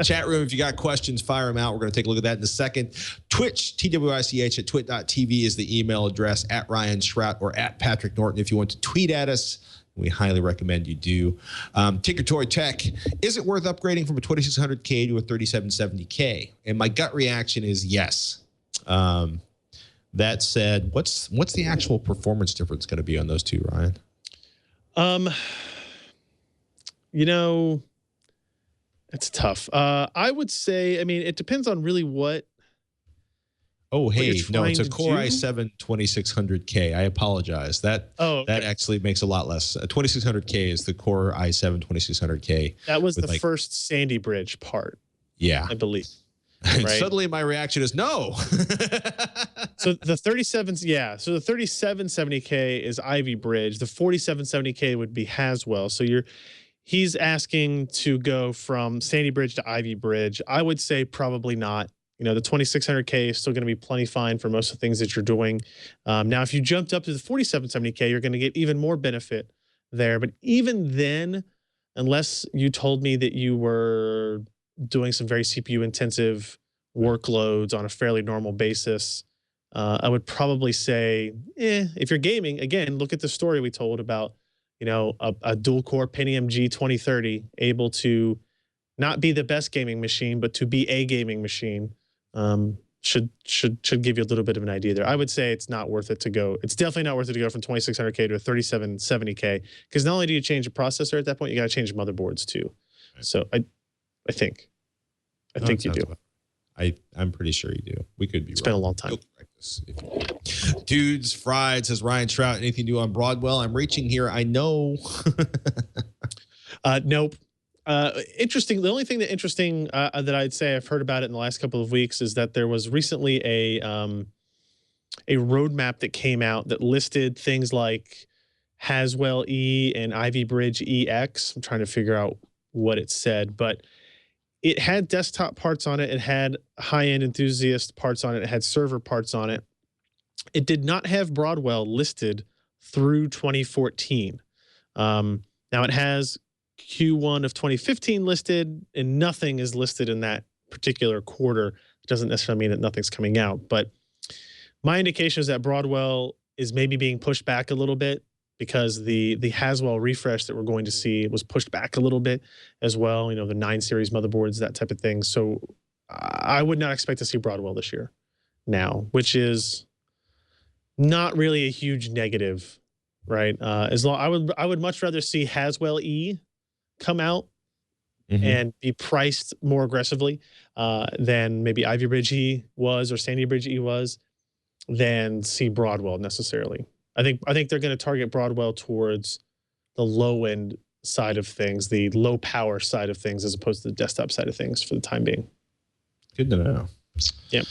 Chat room, if you got questions, fire them out. We're going to take a look at that in a second. Twitch, TWICH at twit.tv is the email address, at Ryan Shrout or at Patrick Norton. If you want to tweet at us, we highly recommend you do. Tinker Toy Tech, is it worth upgrading from a 2600K to a 3770K? And my gut reaction is yes. That said, what's the actual performance difference going to be on those two, Ryan? It's tough. I would say, it depends on really what. Oh, hey, no, it's a to Core do? i7 2600K. I apologize. That actually makes a lot less. 2600K is the Core i7 2600K. That was the first Sandy Bridge part. Yeah. I believe. And Right. suddenly my reaction is no. So the 37s, yeah. So the 3770K is Ivy Bridge. The 4770K would be Haswell. So he's asking to go from Sandy Bridge to Ivy Bridge. I would say probably not. The 2600K is still going to be plenty fine for most of the things that you're doing. Now, if you jumped up to the 4770K, you're going to get even more benefit there. But even then, unless you told me that you were doing some very CPU intensive workloads on a fairly normal basis, I would probably say, if you're gaming, again, look at the story we told about, a dual core Pentium G 2030 able to not be the best gaming machine, but to be a gaming machine. Should give you a little bit of an idea there. I would say it's not worth it to go. It's definitely not worth it to go from 2600K to a 3770K, because not only do you change the processor at that point, you got to change motherboards too. Right. So I think you do. I'm pretty sure you do. We could be It's wrong. been a long time. Dudes Fried says, Ryan Trout, anything new on Broadwell? I'm reaching here. I know. Nope. Interesting. The only thing that that I'd say I've heard about it in the last couple of weeks is that there was recently a roadmap that came out that listed things like Haswell E and Ivy Bridge EX. I'm trying to figure out what it said, but it had desktop parts on it. It had high-end enthusiast parts on it. It had server parts on it. It did not have Broadwell listed through 2014. Now it has Q1 of 2015 listed, and nothing is listed in that particular quarter. It doesn't necessarily mean that nothing's coming out, but my indication is that Broadwell is maybe being pushed back a little bit, because the Haswell refresh that we're going to see was pushed back a little bit as well. The 9 series motherboards, that type of thing. So I would not expect to see Broadwell this year now, which is not really a huge negative, right? I would much rather see Haswell E come out and be priced more aggressively than maybe Ivy Bridge E was or Sandy Bridge E was, than see Broadwell necessarily. I think they're going to target Broadwell towards the low end side of things, the low power side of things, as opposed to the desktop side of things for the time being. Good to know. Yep.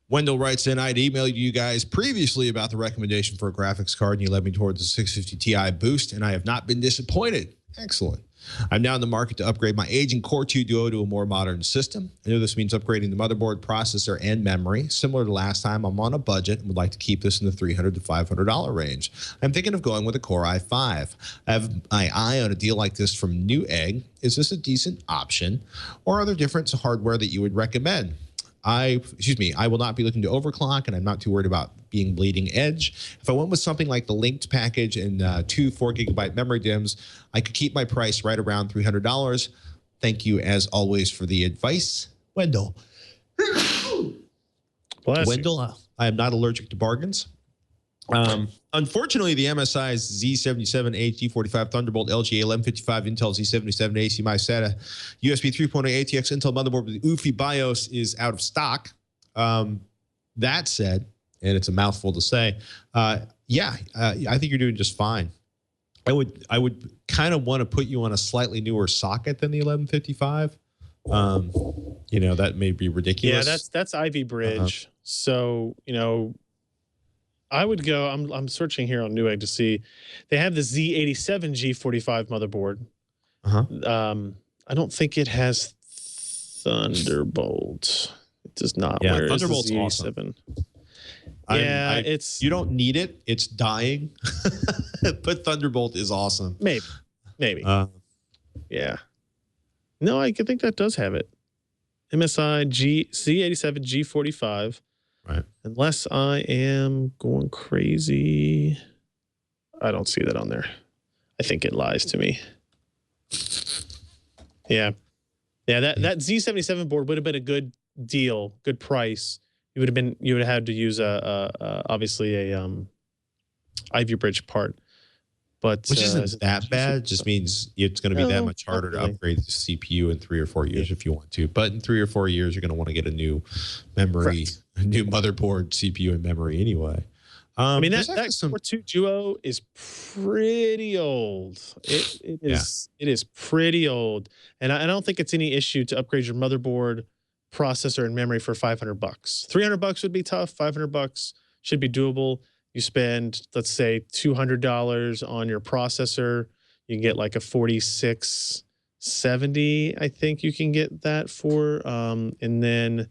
Wendell writes in, I'd emailed you guys previously about the recommendation for a graphics card, and you led me towards the 650 Ti Boost, and I have not been disappointed. Excellent. I'm now in the market to upgrade my aging Core 2 Duo to a more modern system. I know this means upgrading the motherboard, processor, and memory. Similar to last time, I'm on a budget and would like to keep this in the $300 to $500 range. I'm thinking of going with a Core i5. I have my eye on a deal like this from Newegg. Is this a decent option, or are there different hardware that you would recommend? I will not be looking to overclock, and I'm not too worried about being bleeding edge. If I went with something like the linked package and 2 4GB memory DIMMs, I could keep my price right around $300. Thank you, as always, for the advice, Wendell. Wendell, I am not allergic to bargains. Unfortunately, the MSI's Z77H G45 Thunderbolt LGA 1155 Intel Z77 AC SATA USB 3.0 ATX Intel motherboard with UEFI BIOS is out of stock. That said, and it's a mouthful to say, I think you're doing just fine. I would kind of want to put you on a slightly newer socket than the 1155. That may be ridiculous. Yeah, that's Ivy Bridge. So, I would go, I'm searching here on Newegg to see, they have the Z87 G45 motherboard. I don't think it has Thunderbolt. It does not. Yeah, Where Thunderbolt's is the Z87? awesome. Yeah, you don't need it. It's dying. But Thunderbolt is awesome. Maybe. Yeah. No, I think that does have it. MSI Z87 G45. Right. Unless I am going crazy. I don't see that on there. I think it lies to me. Yeah. Yeah, that Z77 board would have been a good deal, good price. You would have had to use obviously a Ivy Bridge part. But which isn't that bad. It just means it's going to be that much harder to upgrade the CPU in 3 or 4 years if you want to. But in 3 or 4 years, you're going to want to get a new memory, a new motherboard, CPU, and memory anyway. I mean, that Core 2 Duo is pretty old. It is pretty old. And I don't think it's any issue to upgrade your motherboard, processor and memory for 500 bucks. 300 bucks would be tough. 500 bucks should be doable. You spend, let's say, $200 on your processor. You can get like a 4670, I think you can get that for. And then,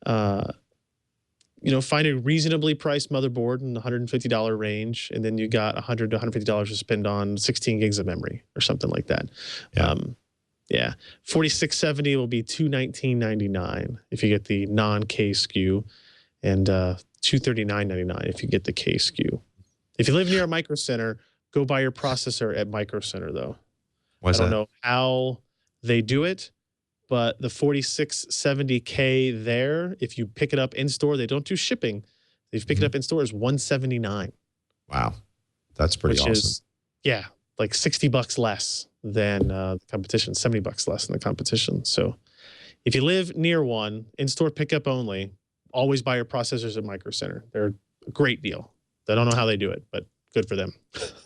find a reasonably priced motherboard in the $150 range. And then you got $100 to $150 to spend on 16 gigs of memory or something like that. Yeah. 4670 will be $219.99 if you get the non-K SKU, and $239.99 if you get the K SKU. If you live near a Micro Center, go buy your processor at Micro Center, though. Why's I don't that? know how they do it, but the 4670K there, if you pick it up in store, they don't do shipping. If you pick it up in store, is $179. Wow. That's pretty which awesome. is, like $60 less than the competition, $70 less than the competition. So if you live near one, in-store pickup only, always buy your processors at Micro Center. They're a great deal. I don't know how they do it, but good for them.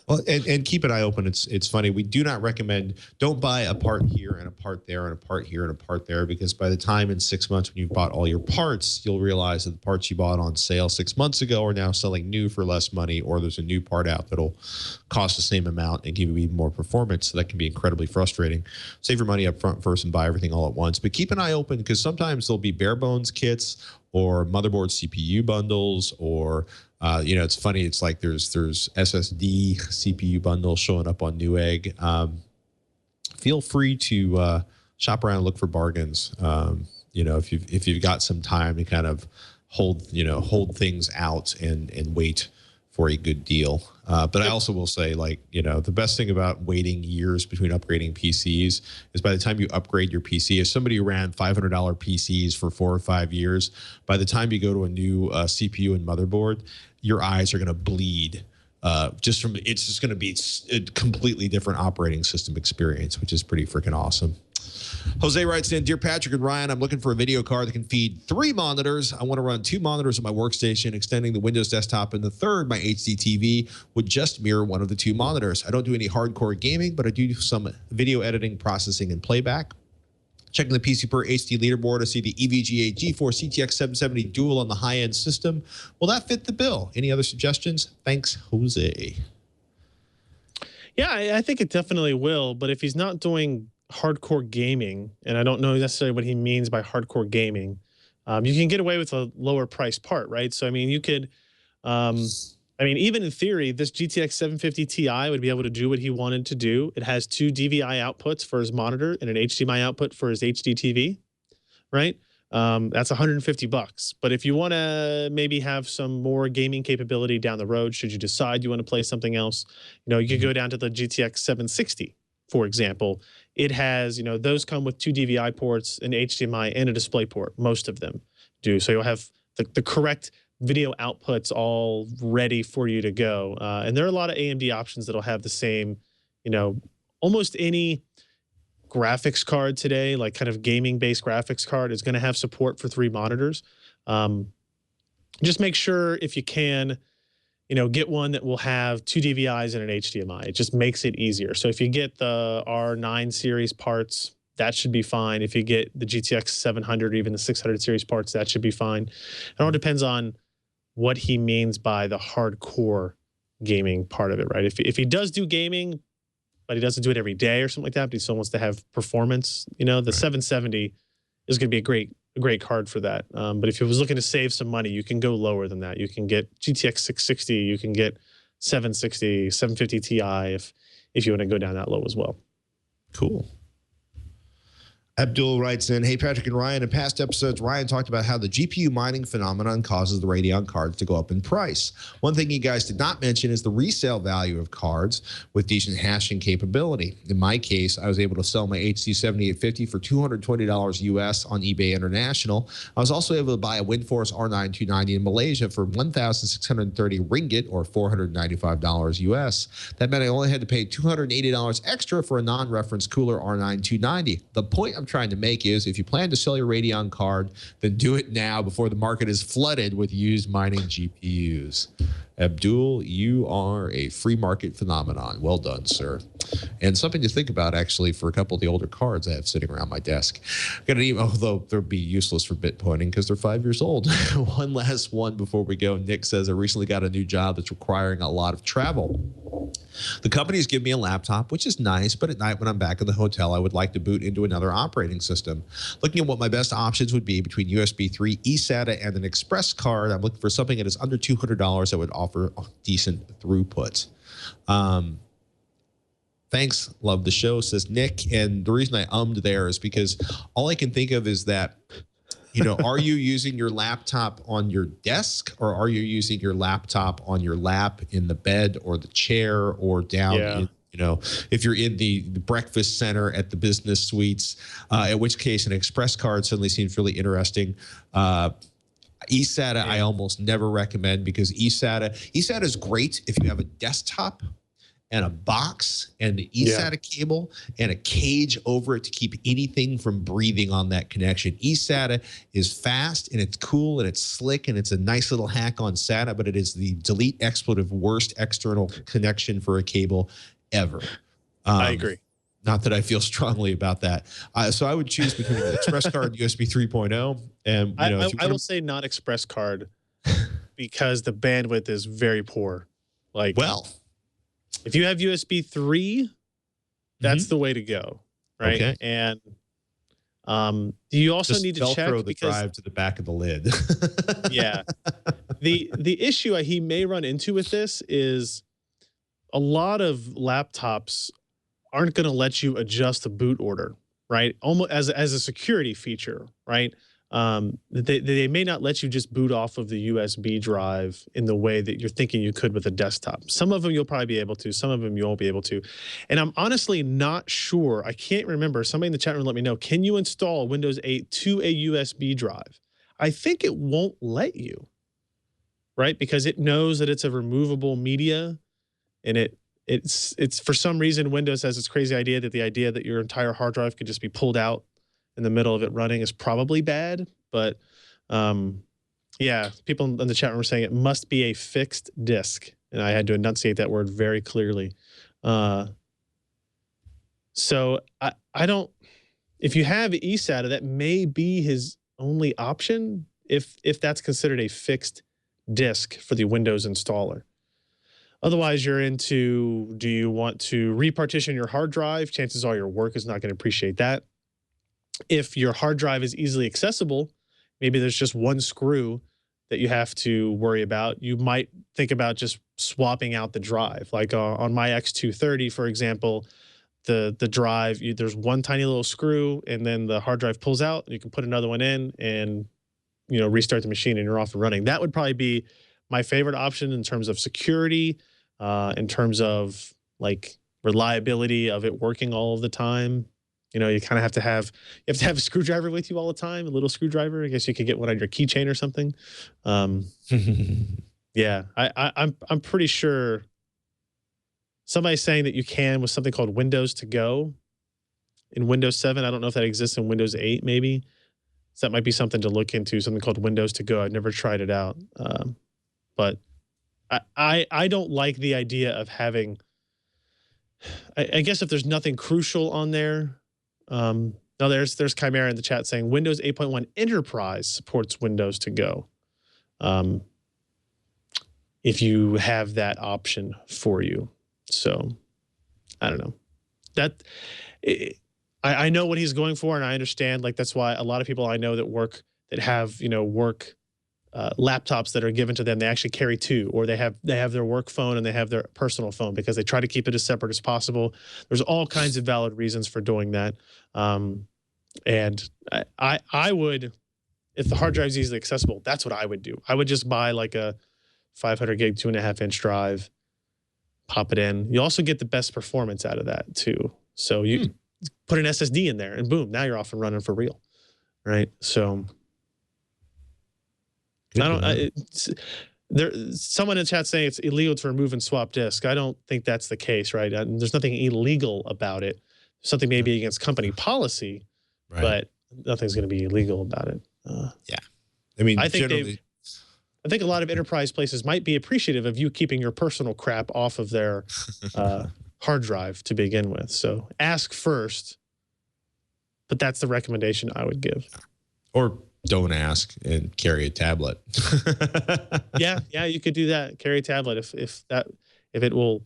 Well, and keep an eye open. It's funny. We do not recommend, don't buy a part here and a part there and a part here and a part there, because by the time in 6 months when you've bought all your parts, you'll realize that the parts you bought on sale 6 months ago are now selling new for less money, or there's a new part out that'll cost the same amount and give you even more performance. So that can be incredibly frustrating. Save your money up front first and buy everything all at once. But keep an eye open, because sometimes there'll be bare bones kits or motherboard CPU bundles, or it's funny. It's like there's SSD CPU bundles showing up on Newegg. Feel free to shop around and look for bargains. If you've got some time to kind of hold things out and wait for a good deal. But I also will say, the best thing about waiting years between upgrading PCs is by the time you upgrade your PC, as somebody who ran $500 PCs for 4 or 5 years, by the time you go to a new CPU and motherboard, your eyes are going to bleed. It's just going to be a completely different operating system experience, which is pretty freaking awesome. Jose writes in, Dear Patrick and Ryan, I'm looking for a video card that can feed 3 monitors. I want to run 2 monitors on my workstation, extending the Windows desktop, and the third, my HD TV, would just mirror one of the 2 monitors. I don't do any hardcore gaming, but I do some video editing, processing, and playback. Checking the PC per HD leaderboard, I see the EVGA GeForce GTX 770 dual on the high-end system. Will that fit the bill? Any other suggestions? Thanks, Jose. Yeah, I think it definitely will. But if he's not doing hardcore gaming, and I don't know necessarily what he means by hardcore gaming, you can get away with a lower price part, right? So, I mean, you could, even in theory, this GTX 750 Ti would be able to do what he wanted to do. It has 2 DVI outputs for his monitor and an HDMI output for his HD TV, right? That's $150. But if you want to maybe have some more gaming capability down the road, should you decide you want to play something else, you could go down to the GTX 760, for example. It has, those come with 2 DVI ports, an HDMI, and a display port. Most of them do. So you'll have the correct video outputs all ready for you to go. And there are a lot of AMD options that'll have the same, almost any graphics card today, like kind of gaming-based graphics card, is going to have support for 3 monitors. Just make sure, if you can, get one that will have 2 DVIs and an HDMI. It just makes it easier. So if you get the R9 series parts, that should be fine. If you get the GTX 700 or even the 600 series parts, that should be fine. It all depends on what he means by the hardcore gaming part of it, right? If he does do gaming, but he doesn't do it every day or something like that, but he still wants to have performance, the 770 is going to be a great card for that. But if he was looking to save some money, you can go lower than that. You can get GTX 660, you can get 760, 750 Ti if you want to go down that low as well. Cool. Abdul writes in, Hey, Patrick and Ryan, in past episodes, Ryan talked about how the GPU mining phenomenon causes the Radeon cards to go up in price. One thing you guys did not mention is the resale value of cards with decent hashing capability. In my case, I was able to sell my HD 7850 for $220 US on eBay International. I was also able to buy a Geforce R9 290 in Malaysia for 1,630 ringgit, or $495 US. That meant I only had to pay $280 extra for a non-reference cooler R9 290. The point I'm trying to make is, if you plan to sell your Radeon card, then do it now before the market is flooded with used mining GPUs. Abdul, you are a free market phenomenon. Well done, sir. And something to think about, actually, for a couple of the older cards I have sitting around my desk. Got an email, although they'll be useless for bit pointing because they're 5 years old. One last one before we go. Nick says, I recently got a new job that's requiring a lot of travel. The company's given me a laptop, which is nice, but at night when I'm back in the hotel, I would like to boot into another operating system. Looking at what my best options would be between USB 3, eSATA, and an Express card, I'm looking for something that is under $200 that would offer decent throughput. Thanks, love the show, says Nick. And the reason I ummed there is because all I can think of is that, are you using your laptop on your desk, or are you using your laptop on your lap, in the bed or the chair, or down in, if you're in the breakfast center at the business suites, in which case an Express card suddenly seems really interesting. eSATA I almost never recommend, because eSATA is great if you have a desktop and a box and the eSATA cable and a cage over it to keep anything from breathing on that connection. eSATA is fast and it's cool and it's slick and it's a nice little hack on SATA, but it is the delete expletive worst external connection for a cable ever. I agree. Not that I feel strongly about that. So I would choose between an Express card and USB 3.0. And I will say not Express card because the bandwidth is very poor. If you have USB 3, that's the way to go, right? Okay. And you also need to check the drive to the back of the lid. Yeah. The issue he may run into with this is a lot of laptops aren't going to let you adjust the boot order, right? Almost as a security feature, right? They may not let you just boot off of the USB drive in the way that you're thinking you could with a desktop. Some of them you'll probably be able to, some of them you won't be able to. And I'm honestly not sure. I can't remember. Somebody in the chat room let me know. Can you install Windows 8 to a USB drive? I think it won't let you, right? Because it knows that it's a removable media, and it's for some reason Windows has this crazy idea that the idea that your entire hard drive could just be pulled out in the middle of it running is probably bad. But yeah, people in the chat room were saying it must be a fixed disk, and I had to enunciate that word very clearly. So I don't. If you have eSATA, that may be his only option if that's considered a fixed disk for the Windows installer. Otherwise, you're into, do you want to repartition your hard drive? Chances are your work is not going to appreciate that. If your hard drive is easily accessible, maybe there's just one screw that you have to worry about. You might think about just swapping out the drive. Like on my X230, for example, the drive, there's one tiny little screw, and then the hard drive pulls out. You can put another one in and restart the machine, and you're off and running. That would probably be my favorite option in terms of security, in terms of like reliability of it working all of the time. You kind of have to have a screwdriver with you all the time, a little screwdriver. I guess you could get one on your keychain or something. Yeah, I'm pretty sure somebody's saying that you can with something called Windows to Go in Windows 7. I don't know if that exists in Windows 8, maybe. So that might be something to look into, something called Windows to Go. I've never tried it out. But I don't like the idea of having, I guess if there's nothing crucial on there. No, there's Chimera in the chat saying Windows 8.1 Enterprise supports Windows to Go. If you have that option for you. So I don't know. I know what he's going for, and I understand. Like, that's why a lot of people I know that have work laptops that are given to them, they actually carry two, or they have their work phone and they have their personal phone, because they try to keep it as separate as possible. There's all kinds of valid reasons for doing that. And I would, if the hard drive is easily accessible, that's what I would do. I would just buy like a 500 gig, 2.5-inch drive, pop it in. You also get the best performance out of that too. So you put an SSD in there and boom, now you're off and running for real. Right. So someone in chat saying it's illegal to remove and swap disk. I don't think that's the case, right? There's nothing illegal about it. Something may be against company policy, right, but nothing's going to be illegal about it. Yeah. I mean, I think a lot of enterprise places might be appreciative of you keeping your personal crap off of their hard drive to begin with. So ask first, but that's the recommendation I would give. Or don't ask and carry a tablet. Yeah, you could do that. Carry a tablet if it will,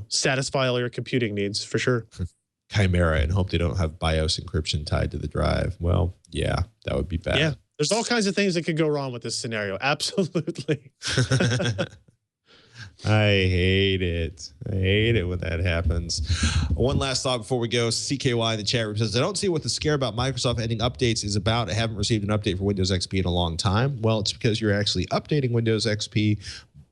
satisfy all your computing needs for sure. Chimera and hope they don't have BIOS encryption tied to the drive. Well, yeah, that would be bad. Yeah, there's all kinds of things that could go wrong with this scenario. Absolutely. I hate it. I hate it when that happens. One last thought before we go. CKY in the chat room says, I don't see what the scare about Microsoft ending updates is about. I haven't received an update for Windows XP in a long time. Well, it's because you're actually updating Windows XP,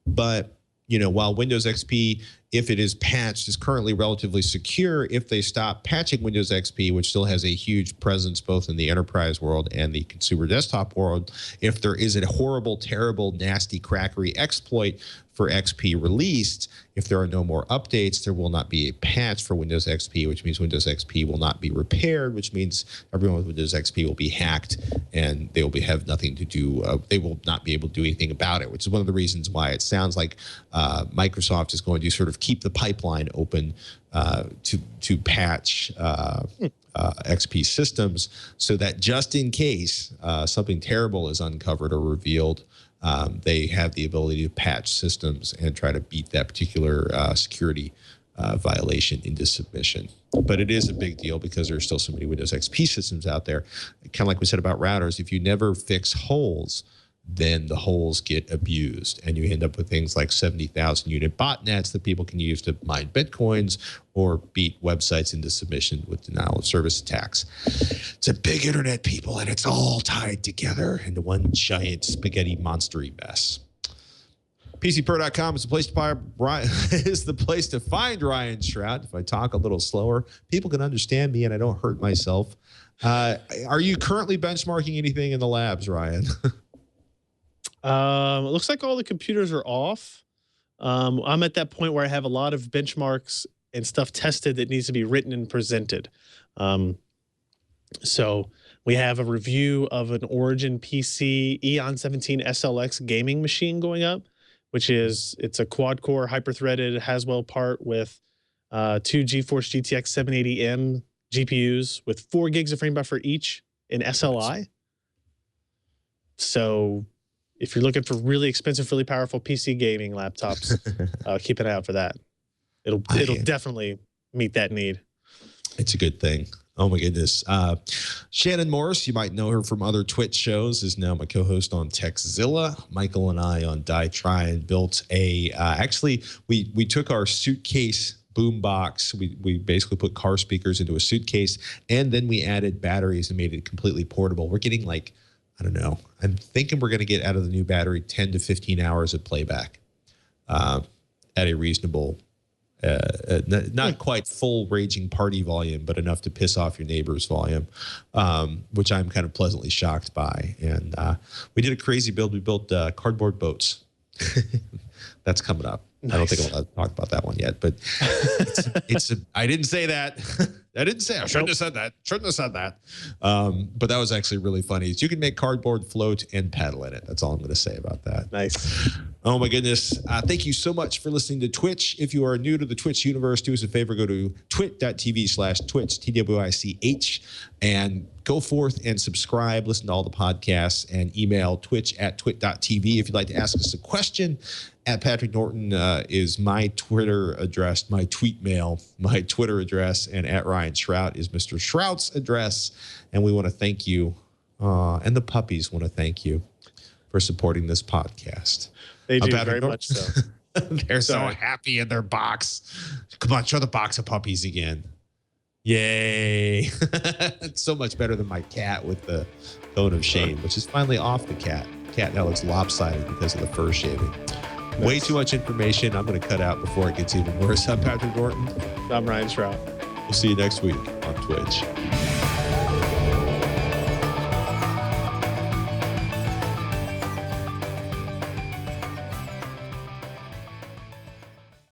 but while Windows XP, if it is patched, is currently relatively secure, if they stop patching Windows XP, which still has a huge presence both in the enterprise world and the consumer desktop world, if there is a horrible, terrible, nasty, crackery exploit for XP released, if there are no more updates, there will not be a patch for Windows XP, which means Windows XP will not be repaired, which means everyone with Windows XP will be hacked and they will have nothing to do. They will not be able to do anything about it, which is one of the reasons why it sounds like Microsoft is going to sort of keep the pipeline open to patch XP systems so that just in case something terrible is uncovered or revealed, they have the ability to patch systems and try to beat that particular security violation into submission. But it is a big deal because there's still so many Windows XP systems out there. Kind of like we said about routers, if you never fix holes, then the holes get abused and you end up with things like 70,000 unit botnets that people can use to mine Bitcoins or beat websites into submission with denial of service attacks. It's a big internet, people, and it's all tied together into one giant spaghetti monstery mess. PCPro.com is the place to find Ryan Shrout. If I talk a little slower, people can understand me and I don't hurt myself. Are you currently benchmarking anything in the labs, Ryan? It looks like all the computers are off. I'm at that point where I have a lot of benchmarks and stuff tested that needs to be written and presented. So we have a review of an Origin PC Eon 17 SLX gaming machine going up, it's a quad-core hyper-threaded Haswell part with 2 Geforce GTX 780M GPUs with 4 gigs of frame buffer each in SLI. So if you're looking for really expensive, really powerful PC gaming laptops, keep an eye out for that. It'll definitely meet that need. It's a good thing. Oh my goodness. Shannon Morris, you might know her from other Twitch shows, is now my co-host on TechZilla. Michael and I on Die Try and built actually we took our suitcase boombox. We basically put car speakers into a suitcase and then we added batteries and made it completely portable. We're getting like, I don't know. I'm thinking we're going to get out of the new battery 10 to 15 hours of playback at a reasonable, not quite full raging party volume, but enough to piss off your neighbor's volume, which I'm kind of pleasantly shocked by. And we did a crazy build. We built cardboard boats. That's coming up. Nice. I don't think I'm allowed to talk about that one yet, but I didn't say that. I shouldn't have said that. But that was actually really funny. You can make cardboard float and paddle in it. That's all I'm going to say about that. Nice. Oh my goodness. Thank you so much for listening to Twitch. If you are new to the Twitch universe, do us a favor, go to twit.tv/Twitch, TWICH, and go forth and subscribe, listen to all the podcasts, and email twitch@twit.tv if you'd like to ask us a question. At Patrick Norton is my Twitter address, my tweet mail, my Twitter address, and at Ryan Shrout is Mr. Shrout's address. And we want to thank you, and the puppies want to thank you for supporting this podcast. They do very much so. They're so happy in their box. Come on, show the box of puppies again. Yay. It's so much better than my cat with the cone of shame, which is finally off the cat. Cat now looks lopsided because of the fur shaving. Nice. Way too much information. I'm going to cut out before it gets even worse. I'm Patrick Norton. I'm Ryan Shrout. We'll see you next week on Twitch.